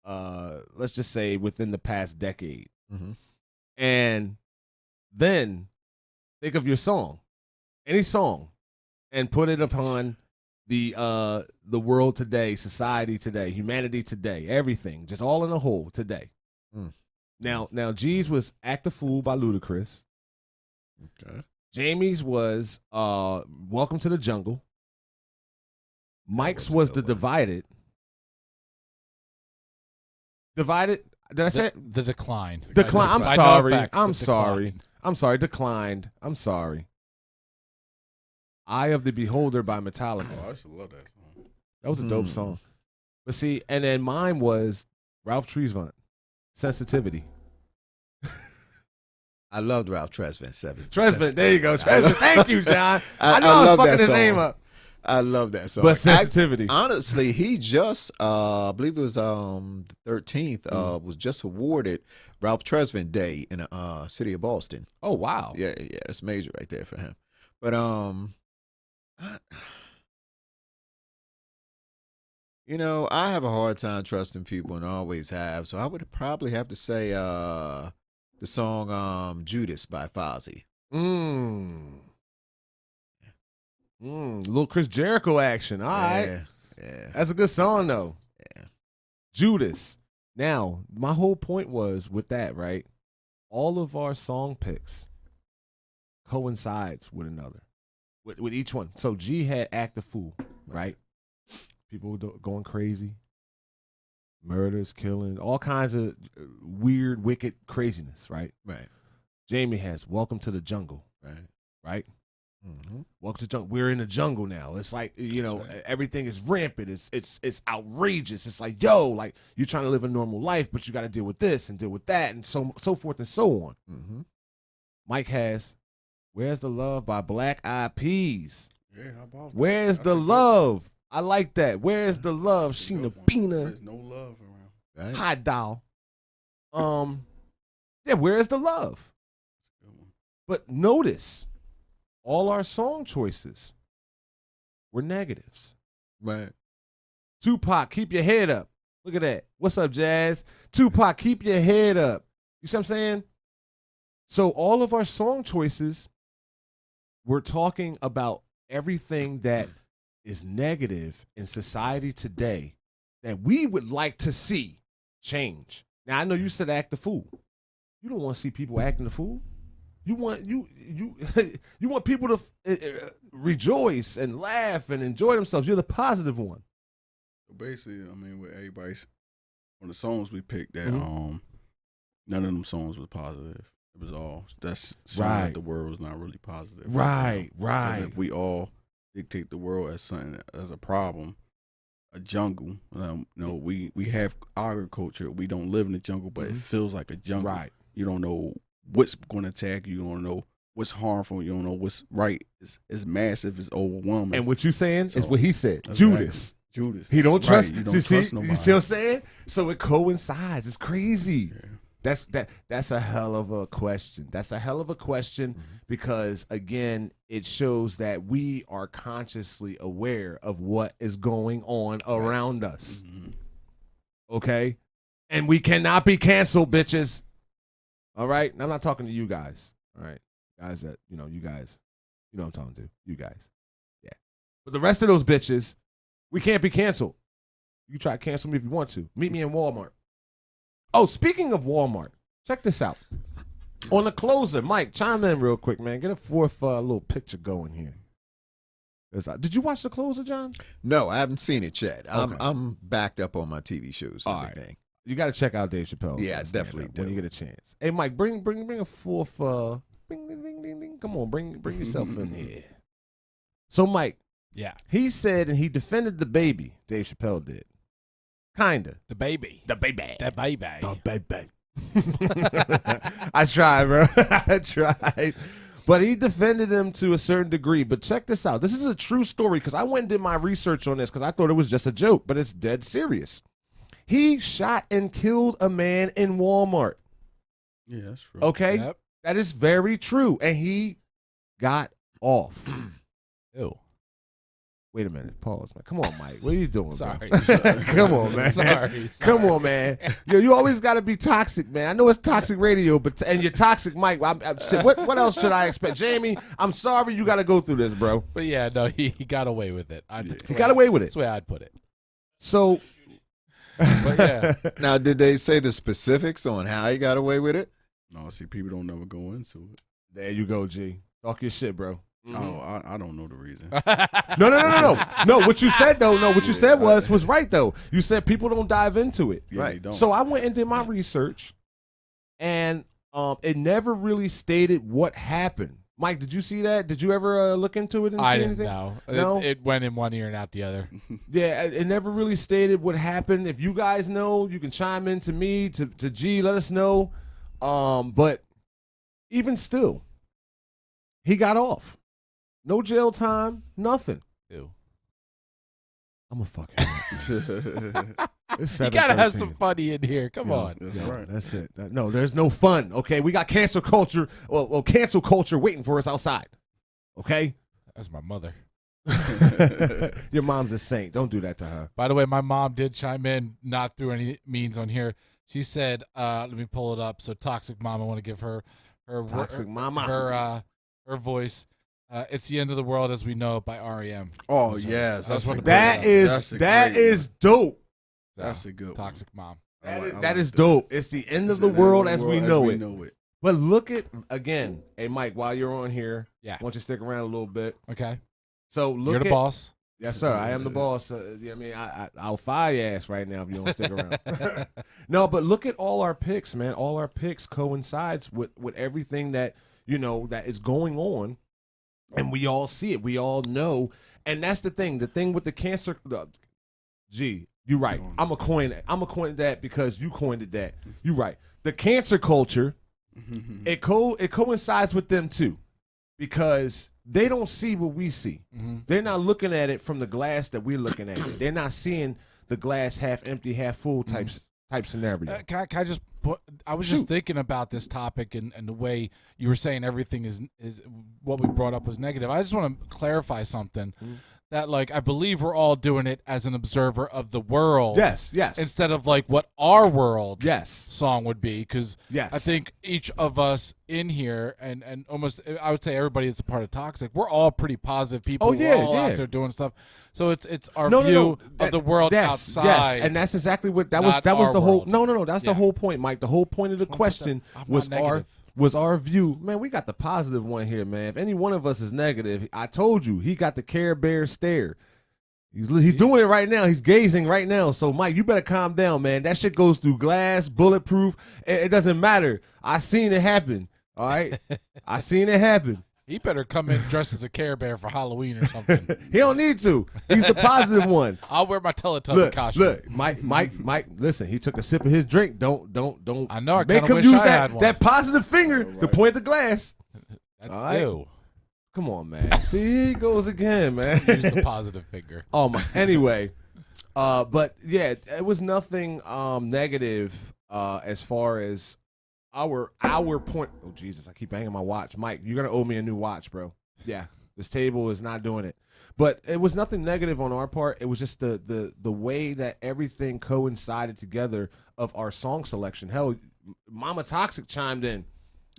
Speaker 5: let's just say within the past decade.
Speaker 8: Mm-hmm.
Speaker 5: And then think of your song, any song, and put it upon the world today, society today, humanity today, everything, just all in a whole today. Now G's was Act a Fool by Ludacris.
Speaker 8: Okay.
Speaker 5: Jamie's was Welcome to the Jungle. Mike's
Speaker 8: was a
Speaker 5: was
Speaker 8: good
Speaker 5: The
Speaker 8: one.
Speaker 5: Divided. Divided? Did I say it?
Speaker 7: The Decline.
Speaker 5: Decline. I'm
Speaker 7: I know
Speaker 5: sorry.
Speaker 7: effects,
Speaker 5: I'm
Speaker 7: the
Speaker 5: sorry.
Speaker 7: Decline.
Speaker 5: I'm sorry. Declined. I'm sorry. Eye of the Beholder by Metallica.
Speaker 6: Oh, I used to love that song.
Speaker 5: That was a dope song. But see, and then mine was Ralph Tresvant, Sensitivity.
Speaker 8: I loved Ralph Tresvant.
Speaker 5: Tresvant, there you go. Tresvant, thank you, John. I know
Speaker 8: I
Speaker 5: I'm
Speaker 8: love
Speaker 5: fucking
Speaker 8: that
Speaker 5: his
Speaker 8: song.
Speaker 5: name up.
Speaker 8: I love that song.
Speaker 5: But Sensitivity.
Speaker 8: Honestly, he just, I believe it was the 13th, was just awarded Ralph Tresvant Day in the city of Boston.
Speaker 5: Oh, wow.
Speaker 8: Yeah, that's major right there for him. But you know, I have a hard time trusting people and always have. So I would probably have to say the song Judas by Fozzy.
Speaker 5: Little Chris Jericho action. All right.
Speaker 8: Yeah.
Speaker 5: That's a good song, though.
Speaker 8: Yeah.
Speaker 5: Judas. Now, my whole point was with that, right? All of our song picks coincides with another, with each one. So G had Act a Fool, right? People were going crazy. Murders, killing, all kinds of weird, wicked craziness, right?
Speaker 8: Right.
Speaker 5: Jamie has Welcome to the Jungle, right? Welcome to the jungle. We're in the jungle now. It's like, you know, everything is rampant. It's outrageous. It's like, yo, like you're trying to live a normal life, but you got to deal with this and deal with that, and so forth and so on. Mike has Where's the Love by Black Eyed Peas.
Speaker 6: Yeah, how about
Speaker 5: Where's
Speaker 6: that?
Speaker 5: the love? I like that. Where's the love? Sheena Bina.
Speaker 6: There's no love around.
Speaker 8: Right.
Speaker 5: High doll. Yeah, where's the love? But notice, all our song choices were negatives.
Speaker 8: Right.
Speaker 5: Tupac, keep your head up. Look at that. What's up, Jazz? Tupac, keep your head up. You see what I'm saying? So all of our song choices, we're talking about everything that is negative in society today that we would like to see change. Now, I know you said act the fool. You don't want to see people acting the fool. You want you want people to rejoice and laugh and enjoy themselves. You're the positive one.
Speaker 6: Basically, I mean, with everybody's on the songs we picked, that none of them songs was positive. It was all that's showing that the world was not really positive.
Speaker 5: Right.
Speaker 6: 'Cause if we all dictate the world as something as a problem, a jungle. We have agriculture. We don't live in the jungle, but it feels like a jungle.
Speaker 5: Right.
Speaker 6: You don't know what's going to attack you. You don't know what's harmful. You don't know what's right. It's massive. It's overwhelming.
Speaker 5: And what you saying is
Speaker 6: So,
Speaker 5: what he said.
Speaker 6: that's
Speaker 5: Judas.
Speaker 6: Judas.
Speaker 5: He don't trust.
Speaker 6: Right, you don't trust nobody.
Speaker 5: You see what I'm saying? So it coincides. It's crazy.
Speaker 6: Yeah.
Speaker 5: That's a hell of a question. That's a hell of a question because again, it shows that we are consciously aware of what is going on around us. Okay? And we cannot be canceled, bitches. All right? And I'm not talking to you guys. All right? Guys that, you guys. You know what I'm talking to. You guys. Yeah. But the rest of those bitches, we can't be canceled. You try to cancel me if you want to. Meet me in Walmart. Oh, speaking of Walmart, check this out. On the closer, Mike, chime in real quick, man. Get a fourth little picture going here. Did you watch the closer, John?
Speaker 8: No, I haven't seen it yet.
Speaker 5: Okay.
Speaker 8: I'm backed up on my TV shows and
Speaker 5: All right.
Speaker 8: everything.
Speaker 5: You got to check out Dave Chappelle.
Speaker 8: Yeah, I definitely
Speaker 5: when you
Speaker 8: do.
Speaker 5: get a chance. Hey, Mike, bring a fourth. Ding, ding, ding, ding, ding. Come on, bring yourself in here. So, Mike,
Speaker 7: Yeah.
Speaker 5: he said, and he defended the baby. Dave Chappelle did. Kinda.
Speaker 7: The baby.
Speaker 5: The baby.
Speaker 7: The baby.
Speaker 5: The baby. I tried, bro. I tried. But he defended him to a certain degree. But check this out. This is a true story because I went and did my research on this because I thought it was just a joke, but it's dead serious. He shot and killed a man in Walmart.
Speaker 6: Yeah, that's true.
Speaker 5: Okay?
Speaker 7: Yep.
Speaker 5: That is very true. And he got off.
Speaker 7: Ew.
Speaker 5: Wait a minute. Pause, man. Come on, Mike. What are you doing,
Speaker 7: Sorry.
Speaker 5: bro? Come on, man.
Speaker 7: Sorry.
Speaker 5: Come on, man. Yo, you always got to be toxic, man. I know it's toxic radio, but and you're toxic, Mike. Shit, what else should I expect, Jamie? I'm sorry you got to go through this, bro.
Speaker 7: But yeah, no, he got away with it.
Speaker 5: He got away with it.
Speaker 7: That's the way I'd put it.
Speaker 5: So,
Speaker 7: But yeah,
Speaker 8: Now, did they say the specifics on how he got away with it?
Speaker 6: No, see, people don't never go into it.
Speaker 5: there you go, G. Talk your shit, bro.
Speaker 6: Oh, I don't know the reason.
Speaker 5: No. What you said though, what you said was right though. You said people don't dive into it.
Speaker 6: Yeah, they don't.
Speaker 5: So I went and did my research, and it never really stated what happened. Mike, did you see that? Did you ever look into it and
Speaker 7: I
Speaker 5: see
Speaker 7: didn't
Speaker 5: anything?
Speaker 7: know.
Speaker 5: No?
Speaker 7: It went in one ear and out the other.
Speaker 5: Yeah, it never really stated what happened. If you guys know, you can chime in to me, to G, let us know. But even still, he got off. No jail time, nothing.
Speaker 7: Ew.
Speaker 5: I'm a fucking. It's
Speaker 7: You gotta have
Speaker 5: 7:13.
Speaker 7: some funny in here. Come on.
Speaker 6: That's
Speaker 5: Yeah,
Speaker 6: right.
Speaker 5: that's it. No, there's no fun. Okay, we got cancel culture. Well, cancel culture waiting for us outside. Okay.
Speaker 7: That's my mother.
Speaker 5: Your mom's a saint. Don't do that to her.
Speaker 7: By the way, my mom did chime in, not through any means on here. She said, "Let me pull it up." So, Toxic Mom, I want to give her
Speaker 5: Toxic mama.
Speaker 7: her voice. It's the end of the world as we know it by REM.
Speaker 6: Oh yes,
Speaker 7: I just wanna
Speaker 5: That is dope.
Speaker 6: That's a good one.
Speaker 7: Toxic Mom.
Speaker 5: That is dope. It's the end of the world as we know it. But look at again. Hey, Mike, while you're on here,
Speaker 7: Yeah.
Speaker 5: why don't you stick around a little bit?
Speaker 7: Okay.
Speaker 5: So look
Speaker 7: You're the
Speaker 5: at,
Speaker 7: boss.
Speaker 5: Yes, sir. I am the boss. I mean, I'll fire your ass right now if you don't stick around. No, but look at all our picks, man. All our picks coincides with everything that that is going on, and we all see it. We all know, and that's the thing. The thing with the cancer. Gee, you're right. I'm a coin that because you coined it that. You're right. The cancer culture, it coincides with them too, because they don't see what we see.
Speaker 7: Mm-hmm.
Speaker 5: They're not looking at it from the glass that we're looking at it. They're not seeing the glass half empty, half full type scenario.
Speaker 7: Can I just put? I was just thinking about this topic and the way you were saying everything is what we brought up was negative. I just want to clarify something. That I believe we're all doing it as an observer of the world.
Speaker 5: Yes.
Speaker 7: Instead of what our world
Speaker 5: Yes.
Speaker 7: song would be, because
Speaker 5: Yes.
Speaker 7: I think each of us in here and almost I would say everybody that's a part of Toxic, we're all pretty positive people.
Speaker 5: Oh, yeah,
Speaker 7: we're all
Speaker 5: yeah.
Speaker 7: out there doing stuff. So it's our
Speaker 5: No,
Speaker 7: view
Speaker 5: That-
Speaker 7: of the world
Speaker 5: yes,
Speaker 7: outside.
Speaker 5: Yes, and that's exactly what that
Speaker 7: not
Speaker 5: was
Speaker 7: our
Speaker 5: the whole.
Speaker 7: world.
Speaker 5: No. That's the
Speaker 7: Yeah.
Speaker 5: whole point, Mike. The whole point of the
Speaker 7: Just wanna put that-
Speaker 5: question
Speaker 7: I'm
Speaker 5: was
Speaker 7: not negative.
Speaker 5: our view. Man, we got the positive one here, man. If any one of us is negative, I told you he got the Care Bear stare. He's doing it right now. He's gazing right now. So, Mike, you better calm down, man. That shit goes through glass, bulletproof. It doesn't matter. I seen it happen. All right, I seen it happen.
Speaker 7: He better come in dressed as a Care Bear for Halloween or something.
Speaker 5: He don't need to. He's the positive one.
Speaker 7: I'll wear my Teletubby costume.
Speaker 5: Look, Mike. Listen, he took a sip of his drink. Don't.
Speaker 7: I know. I
Speaker 5: Make
Speaker 7: kinda
Speaker 5: him
Speaker 7: wish
Speaker 5: use
Speaker 7: I had one.
Speaker 5: that positive finger to point at the glass.
Speaker 7: That's
Speaker 5: all right.
Speaker 7: ew.
Speaker 5: Come on, man. See, here he goes again, man.
Speaker 7: Use the positive finger.
Speaker 5: Oh my. Anyway, but yeah, it was nothing negative as far as our point. Oh Jesus, I keep banging my watch, Mike. You're gonna owe me a new watch, bro. Yeah, this table is not doing it. But it was nothing negative on our part. It was just the way that everything coincided together of our song selection. Hell, Mama Toxic chimed in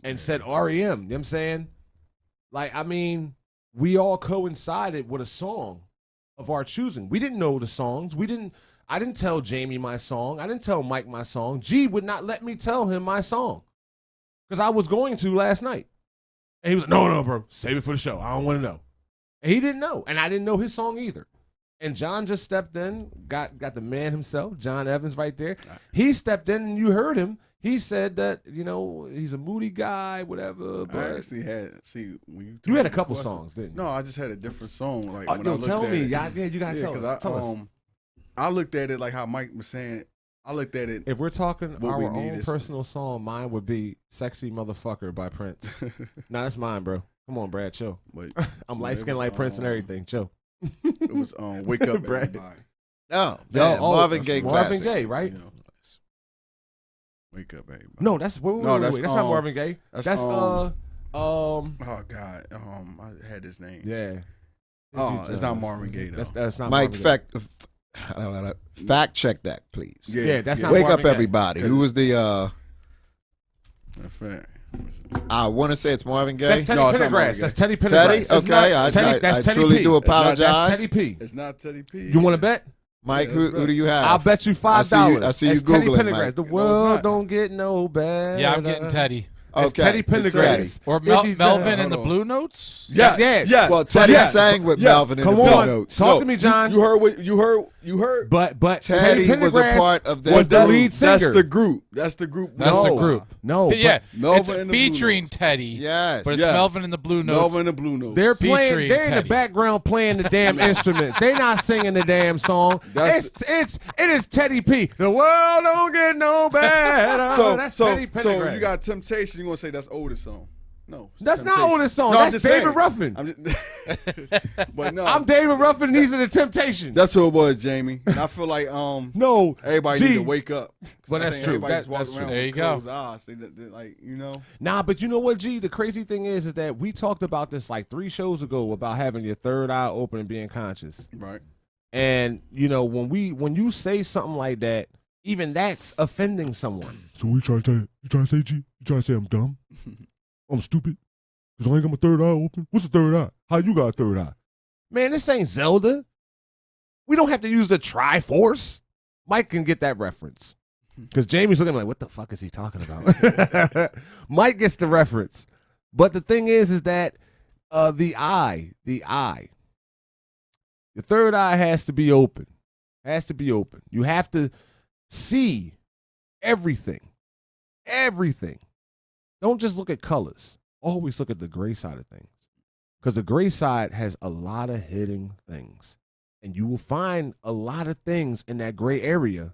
Speaker 5: and said REM. You know what I'm saying? I mean, we all coincided with a song of our choosing. We didn't know the songs. I didn't tell Jamie my song. I didn't tell Mike my song. G would not let me tell him my song because I was going to last night. And he was like, no, bro, save it for the show. I don't want to know. And he didn't know. And I didn't know his song either. And John just stepped in, got the man himself, John Evans right there. He stepped in and you heard him. He said that, he's a moody guy, whatever. But
Speaker 6: I actually when
Speaker 5: you had a couple songs, didn't you?
Speaker 6: No, I just had a different song. When I looked
Speaker 5: tell
Speaker 6: at
Speaker 5: me.
Speaker 6: it,
Speaker 5: Yeah, you gotta tell us.
Speaker 6: I looked at it like how Mike was saying. I looked at it.
Speaker 5: If we're talking
Speaker 6: what we
Speaker 5: our
Speaker 6: need
Speaker 5: own
Speaker 6: is-
Speaker 5: personal song, mine would be "Sexy Motherfucker" by Prince. Nah, that's mine, bro. Come on, Brad, chill.
Speaker 6: But
Speaker 5: I'm light skinned like Prince and everything. Chill.
Speaker 6: it was "Wake Up,
Speaker 5: Brad.
Speaker 6: Everybody."
Speaker 8: No, man, Marvin Gaye
Speaker 5: Marvin
Speaker 8: classic.
Speaker 5: Gaye, right?
Speaker 6: You know, Wake Up, Everybody.
Speaker 5: No, that's wait, that's not Marvin Gaye.
Speaker 6: that's,
Speaker 5: That's
Speaker 6: oh God, I had his name.
Speaker 5: yeah.
Speaker 6: Oh, it's not Marvin Gaye though.
Speaker 5: That's not
Speaker 8: Mike,
Speaker 5: Marvin Gaye.
Speaker 8: fact check that, please.
Speaker 5: Yeah, that's not
Speaker 8: Wake
Speaker 5: Marvin
Speaker 8: up,
Speaker 5: Gaye.
Speaker 8: everybody. Who was the?
Speaker 6: Fact.
Speaker 8: I want to say it's Marvin Gaye.
Speaker 5: That's Teddy
Speaker 6: No, it's not Marvin
Speaker 5: Pendergrass.
Speaker 6: Gaye.
Speaker 5: That's Teddy Pendergrass.
Speaker 8: Teddy?
Speaker 5: It's
Speaker 8: Okay,
Speaker 5: not-
Speaker 8: I
Speaker 5: that's Teddy
Speaker 8: truly
Speaker 5: P.
Speaker 8: do
Speaker 5: That's
Speaker 8: apologize.
Speaker 5: Teddy P.
Speaker 6: It's not Teddy P.
Speaker 5: You want to bet?
Speaker 8: Mike,
Speaker 6: Yeah,
Speaker 8: who do you have?
Speaker 5: I'll bet you $5.
Speaker 8: I see you
Speaker 5: It's Teddy
Speaker 8: Googling,
Speaker 5: Pendergrass.
Speaker 8: Mike.
Speaker 5: The
Speaker 6: No,
Speaker 5: world
Speaker 6: it's not.
Speaker 5: don't get no better.
Speaker 7: Yeah, I'm getting Teddy.
Speaker 5: It's
Speaker 8: Okay,
Speaker 5: Teddy
Speaker 8: it's
Speaker 5: Pendergrass.
Speaker 7: Or
Speaker 5: If
Speaker 7: Melvin
Speaker 5: he's-
Speaker 7: and
Speaker 6: hold
Speaker 7: the
Speaker 6: on.
Speaker 7: Blue Notes?
Speaker 6: Yes.
Speaker 5: Yeah.
Speaker 6: Yes.
Speaker 8: Well, Teddy
Speaker 6: yes.
Speaker 8: sang with
Speaker 6: Yes.
Speaker 8: Melvin in
Speaker 5: Come
Speaker 8: the Blue
Speaker 5: on.
Speaker 8: Notes.
Speaker 5: Talk to me, John.
Speaker 6: You heard what you heard.
Speaker 5: But
Speaker 8: Teddy
Speaker 5: Teddy
Speaker 8: was a
Speaker 5: Pendergrass
Speaker 8: part of that
Speaker 5: was the
Speaker 8: group.
Speaker 5: lead singer.
Speaker 6: That's the group. That's the group.
Speaker 7: That's
Speaker 5: No.
Speaker 7: the group.
Speaker 5: No,
Speaker 7: Yeah,
Speaker 6: Melvin
Speaker 7: it's
Speaker 6: and the Blue
Speaker 7: featuring
Speaker 6: Notes.
Speaker 7: Teddy.
Speaker 8: Yes.
Speaker 7: But it's
Speaker 6: Yes.
Speaker 7: Melvin and the Blue Notes.
Speaker 6: Melvin and the Blue Notes.
Speaker 5: They're playing.
Speaker 7: Featuring
Speaker 5: They're in the
Speaker 7: Teddy.
Speaker 5: background playing the damn instruments. They're not singing the damn song.
Speaker 6: That's-
Speaker 5: It is Teddy P. The world don't get no better.
Speaker 6: so
Speaker 5: That's
Speaker 6: so
Speaker 5: Teddy
Speaker 6: so
Speaker 5: Pendergrass.
Speaker 6: you got Temptation. You gonna say that's oldest song? No, it's
Speaker 5: That's not
Speaker 6: Temptation.
Speaker 5: oldest song.
Speaker 6: No, I'm
Speaker 5: That's
Speaker 6: just
Speaker 5: David
Speaker 6: saying.
Speaker 5: Ruffin.
Speaker 6: I'm just, but no,
Speaker 5: I'm David Ruffin. And these are the Temptations.
Speaker 6: that's who it was, Jamie. And I feel like
Speaker 5: no.
Speaker 6: everybody
Speaker 5: Gee.
Speaker 6: need to wake up.
Speaker 5: Well,
Speaker 6: I
Speaker 5: that's
Speaker 6: think
Speaker 5: true.
Speaker 6: everybody just
Speaker 5: That's
Speaker 6: walks around
Speaker 5: true.
Speaker 7: There
Speaker 6: with
Speaker 7: you go.
Speaker 6: closed eyes. They like
Speaker 5: Nah, but you know what, G? The crazy thing is that we talked about this like 3 shows ago about having your third eye open and being conscious.
Speaker 6: right.
Speaker 5: And when you say something like that, even that's offending someone.
Speaker 1: So what you trying to say, G? You trying to say I'm dumb? I'm stupid? Because I ain't got my third eye open? What's the third eye? How you got a third eye?
Speaker 5: Man, this ain't Zelda. We don't have to use the Triforce. Mike can get that reference. Because Jamie's looking like, what the fuck is he talking about? Mike gets the reference. But the thing is that the eye, your third eye has to be open. Has to be open. You have to see everything. Everything. Don't just look at colors. Always look at the gray side of things. Because the gray side has a lot of hidden things. And you will find a lot of things in that gray area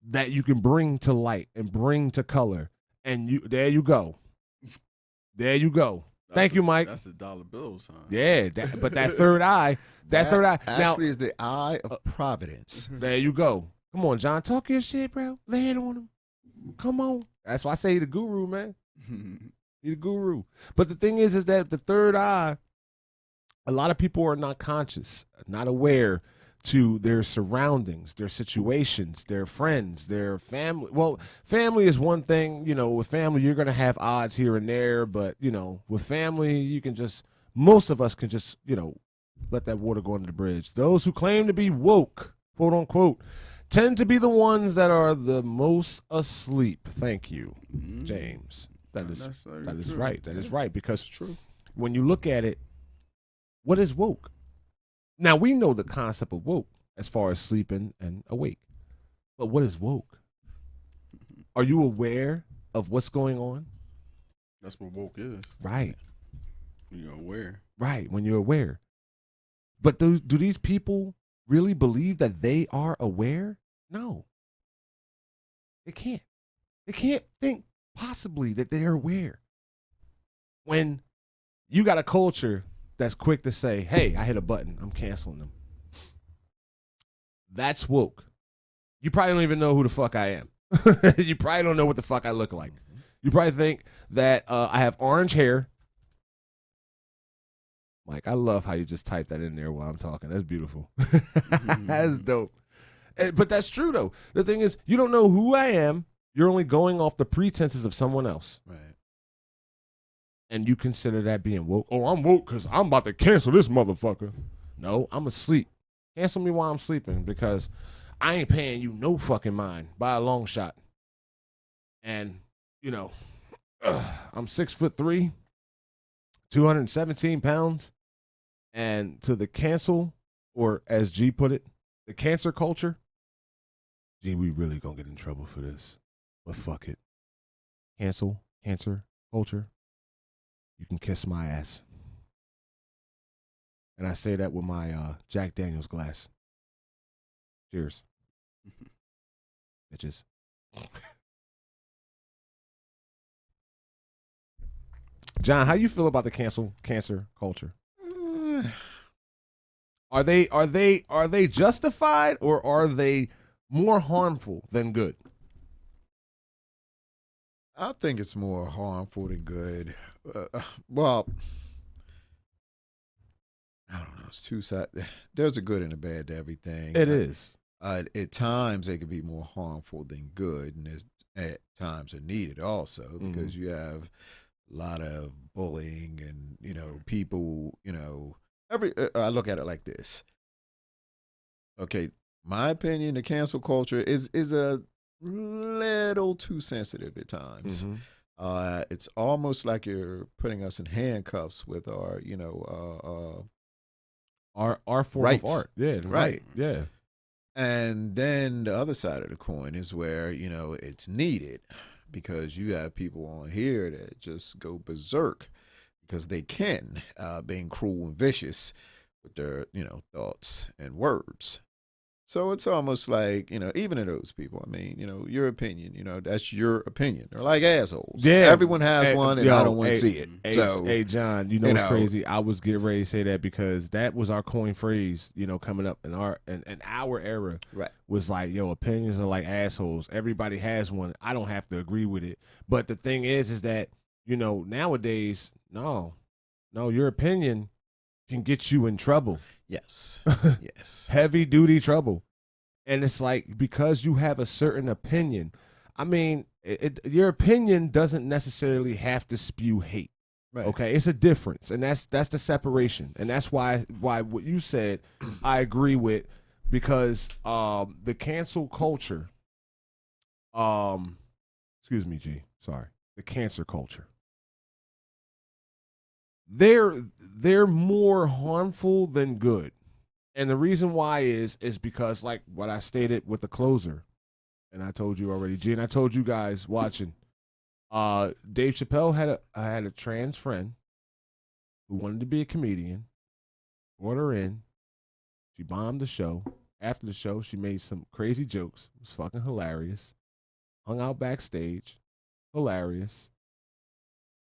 Speaker 5: that you can bring to light and bring to color. And there you go. There you go. Thank you, Mike.
Speaker 6: That's the dollar bill sign.
Speaker 5: Yeah, but that third eye, third eye. Now,
Speaker 8: Actually is the eye of providence.
Speaker 5: there you go. Come on, John. Talk your shit, bro. Lay it on him. Come on. That's why I say he the guru, man. He the guru. But the thing is that the third eye, a lot of people are not conscious, not aware to their surroundings, their situations, their friends, their family. Well, family is one thing. With family, you're going to have odds here and there. But, with family, you can most of us can just, let that water go under the bridge. Those who claim to be woke, quote unquote, tend to be the ones that are the most asleep. Thank you, James. That is
Speaker 6: true.
Speaker 5: right. That is right. Because when you look at it, what is woke? Now, we know the concept of woke as far as sleeping and awake. But what is woke? Are you aware of what's going on?
Speaker 6: That's what woke is.
Speaker 5: Right.
Speaker 6: You're aware.
Speaker 5: Right, when you're aware. But do these people really believe that they are aware? No. They can't. They can't think possibly that they're aware. When you got a culture that's quick to say, hey, I hit a button, I'm canceling them. That's woke. You probably don't even know who the fuck I am. You probably don't know what the fuck I look like. You probably think that I have orange hair. Mike, I love how you just type that in there while I'm talking. That's beautiful. That's dope. But that's true, though. The thing is, you don't know who I am. You're only going off the pretenses of someone else.
Speaker 8: Right.
Speaker 5: And you consider that being woke. Oh, I'm woke because I'm about to cancel this motherfucker. No, I'm asleep. Cancel me while I'm sleeping because I ain't paying you no fucking mind by a long shot. And, I'm 6'3", 217 pounds. And to the cancel, or as G put it, the cancer culture, G, we really gonna get in trouble for this. But fuck it. Cancer culture, you can kiss my ass. And I say that with my Jack Daniels glass. Cheers. Bitches. John, how you feel about the cancer culture? Are they justified or are they more harmful than good?
Speaker 8: I think it's more harmful than good. Well, I don't know. It's two sides. There's a good and a bad to everything.
Speaker 5: It is.
Speaker 8: At times, they can be more harmful than good, and at times are needed also because you have a lot of bullying and people. I look at it like this. Okay, my opinion, the cancel culture is a little too sensitive at times. It's almost like you're putting us in handcuffs with our
Speaker 5: our form
Speaker 8: rights.
Speaker 5: of art. Yeah,
Speaker 8: right.
Speaker 5: Yeah.
Speaker 8: And then the other side of the coin is where, it's needed because you have people on here that just go berserk because they can, being cruel and vicious with their, thoughts and words. So it's almost like, even to those people, I mean, your opinion, that's your opinion. They're like assholes.
Speaker 5: Yeah.
Speaker 8: Everyone has one, and I don't want to see it.
Speaker 5: Hey, John, what's crazy? I was getting ready to say that because that was our coin phrase, coming up in our era.
Speaker 8: Right.
Speaker 5: Was like, opinions are like assholes. Everybody has one. I don't have to agree with it. But the thing is that, nowadays, no, your opinion can get you in trouble.
Speaker 8: Yes. Yes.
Speaker 5: Heavy duty trouble. And it's like, because you have a certain opinion, I mean, your opinion doesn't necessarily have to spew hate.
Speaker 8: Right.
Speaker 5: Okay, it's a difference, and that's the separation, and that's why what you said I agree with, because the cancel culture, excuse me, G, sorry, the cancer culture, they're more harmful than good. And the reason why is because, like what I stated with the closer, and I told you already, G, and I told you guys watching, Dave Chappelle had a trans friend who wanted to be a comedian, brought her in, she bombed the show. After the show, she made some crazy jokes. It was fucking hilarious. Hung out backstage, hilarious.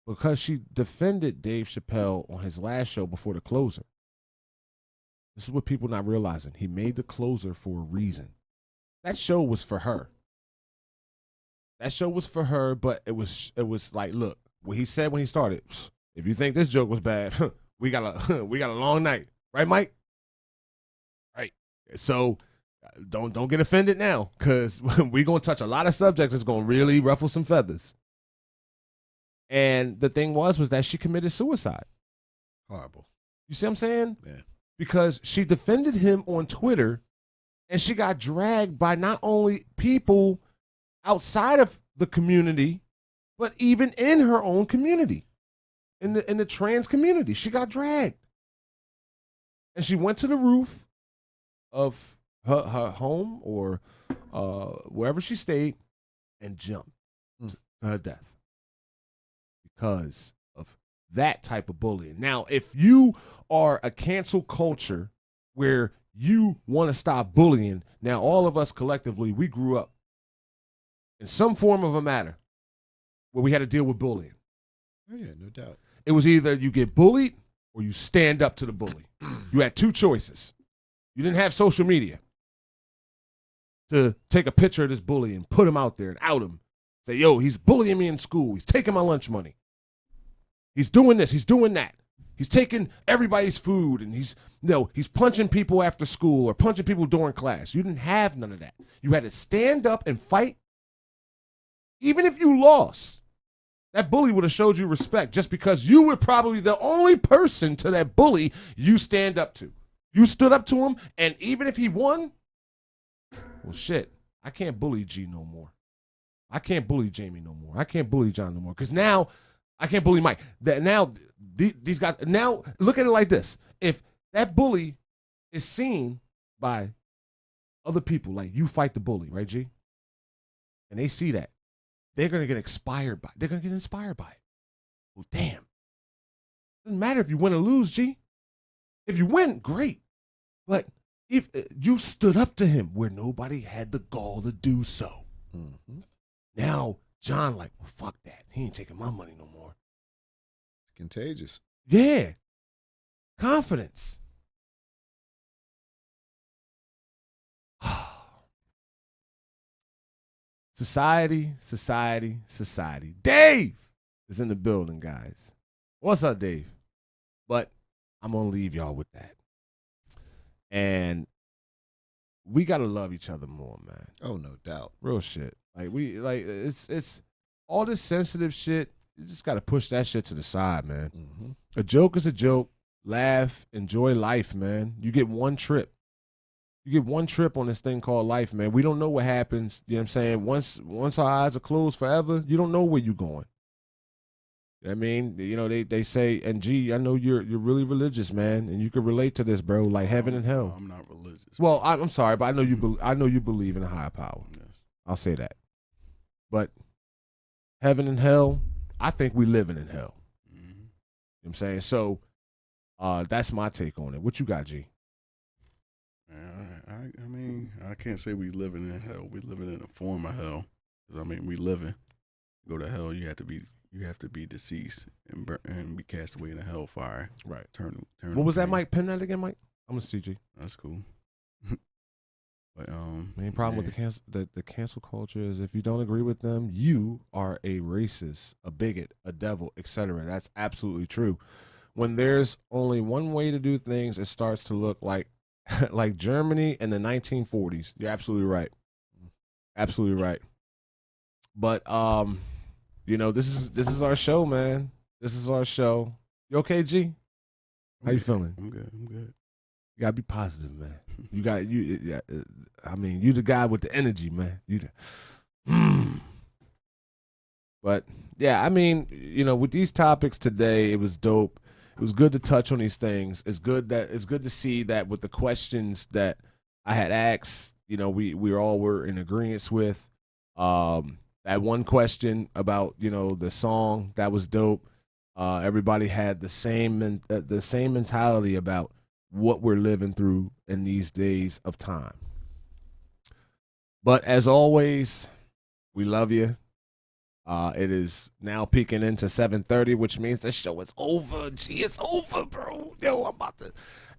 Speaker 5: Because she defended Dave Chappelle on his last show before the closer. This is what people not realizing. He made the closer for a reason. That show was for her. That show was for her, but it was like, look, what he said when he started. If you think this joke was bad, we got a long night, right, Mike? Right. So don't get offended now, because we're gonna touch a lot of subjects that's gonna really ruffle some feathers. And the thing was that she committed suicide.
Speaker 8: Horrible.
Speaker 5: You see what I'm saying?
Speaker 8: Yeah.
Speaker 5: Because she defended him on Twitter, and she got dragged by not only people outside of the community, but even in her own community, in the trans community. She got dragged. And she went to the roof of her home or wherever she stayed and jumped to her death because of that type of bullying. Now, if you are a cancel culture where you want to stop bullying, now all of us collectively, we grew up in some form of a matter where we had to deal with bullying.
Speaker 8: Oh, yeah, no doubt.
Speaker 5: It was either you get bullied or you stand up to the bully. You had two choices. You didn't have social media to take a picture of this bully and put him out there and out him. Say, yo, he's bullying me in school. He's taking my lunch money. He's doing this. He's doing that. He's taking everybody's food, and he's punching people after school or punching people during class. You didn't have none of that. You had to stand up and fight. Even if you lost, that bully would have showed you respect just because you were probably the only person to that bully you stand up to. You stood up to him, and even if he won, well, shit, I can't bully G no more. I can't bully Jamie no more. I can't bully John no more, because now I can't bully Mike. These guys, now look at it like this. If that bully is seen by other people, like you fight the bully, right, G? And they see that, they're going to get inspired by it. They're going to get inspired by it. Well, damn. Doesn't matter if you win or lose, G. If you win, great. But if you stood up to him where nobody had the gall to do so. Mm-hmm. Now, John like, well, fuck that. He ain't taking my money no more.
Speaker 8: It's contagious.
Speaker 5: Yeah. Confidence. Society. Dave is in the building, guys. What's up, Dave? But I'm gonna leave y'all with that. And we gotta love each other more, man.
Speaker 8: Oh, no doubt.
Speaker 5: Real shit. It's all this sensitive shit. You just gotta push that shit to the side, man.
Speaker 8: Mm-hmm.
Speaker 5: A joke is a joke. Laugh, enjoy life, man. You get one trip. You get one trip on this thing called life, man. We don't know what happens. You know what I'm saying? Once our eyes are closed forever, you don't know where you're going. You know what I mean, they say, and G, I know you're really religious, man, and you can relate to this, bro. Like heaven and hell.
Speaker 9: I'm not religious.
Speaker 5: Well, I'm sorry, but I know you believe in a higher power.
Speaker 9: Yes.
Speaker 5: I'll say that. But heaven and hell, I think we living in hell.
Speaker 9: Mm-hmm.
Speaker 5: You know what I'm saying? So that's my take on it. What you got, G?
Speaker 9: I mean, I can't say we living in hell. We living in a form of hell. 'Cause, I mean, we living. Go to hell, you have to be deceased and be cast away in the hellfire.
Speaker 5: Right.
Speaker 9: Turn.
Speaker 5: What was that, Mike? Pen that again, Mike. I'm gonna see G.
Speaker 9: That's cool. But
Speaker 5: main problem with the cancel culture is if you don't agree with them, you are a racist, a bigot, a devil, etc. That's absolutely true. When there's only one way to do things, it starts to look like like Germany in the 1940s. You're absolutely right. Absolutely right. But this is our show, man. This is our show. You okay, G? How you feeling?
Speaker 9: I'm good.
Speaker 5: You gotta be positive, man. I mean, you the guy with the energy, man. But yeah, I mean, with these topics today, it was dope. It was good to touch on these things. It's good to see that with the questions that I had asked, we all were in agreement with. That one question about the song, that was dope. Everybody had the same mentality about what we're living through in these days of time. But as always, we love you. It is now peeking into 7:30, which means the show is over. Gee, it's over, bro. Yo, I'm about to.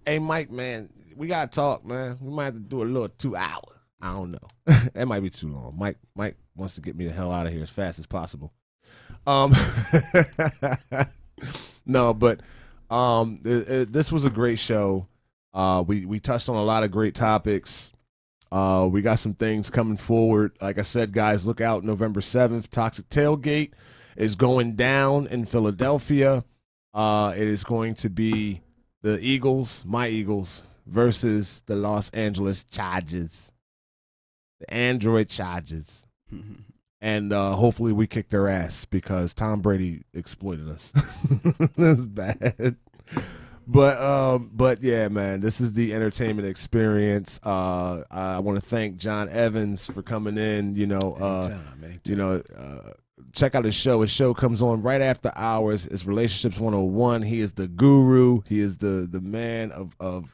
Speaker 5: Hey, Mike, man, we gotta talk, man. We might have to do a little 2 hour. I don't know. That might be too long. Mike wants to get me the hell out of here as fast as possible. No, but this was a great show. We touched on a lot of great topics. We got some things coming forward. Like I said, guys, look out November 7th. Toxic Tailgate is going down in Philadelphia. It is going to be the Eagles, my Eagles, versus the Los Angeles Chargers, the Android Chargers. And hopefully we kick their ass because Tom Brady exploited us. It was bad. But yeah, man, this is the entertainment experience. I want to thank John Evans for coming in. Anytime. Check out his show. His show comes on right after hours. It's Relationships 101. He is the guru. He is the man of.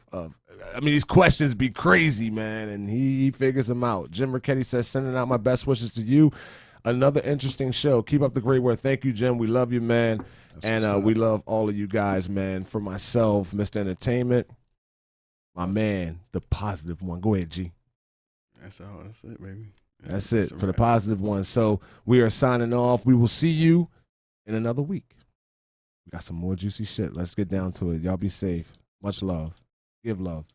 Speaker 5: I mean, these questions be crazy, man, and he figures them out. Jim Ricchetti says, sending out my best wishes to you. Another interesting show. Keep up the great work. Thank you, Jim. We love you, man. And we love all of you guys, man. For myself, Mr. Entertainment, my man, the positive one. Go ahead, G.
Speaker 9: That's it, baby.
Speaker 5: That's it for the positive one. So we are signing off. We will see you in another week. We got some more juicy shit. Let's get down to it. Y'all be safe. Much love. Give love.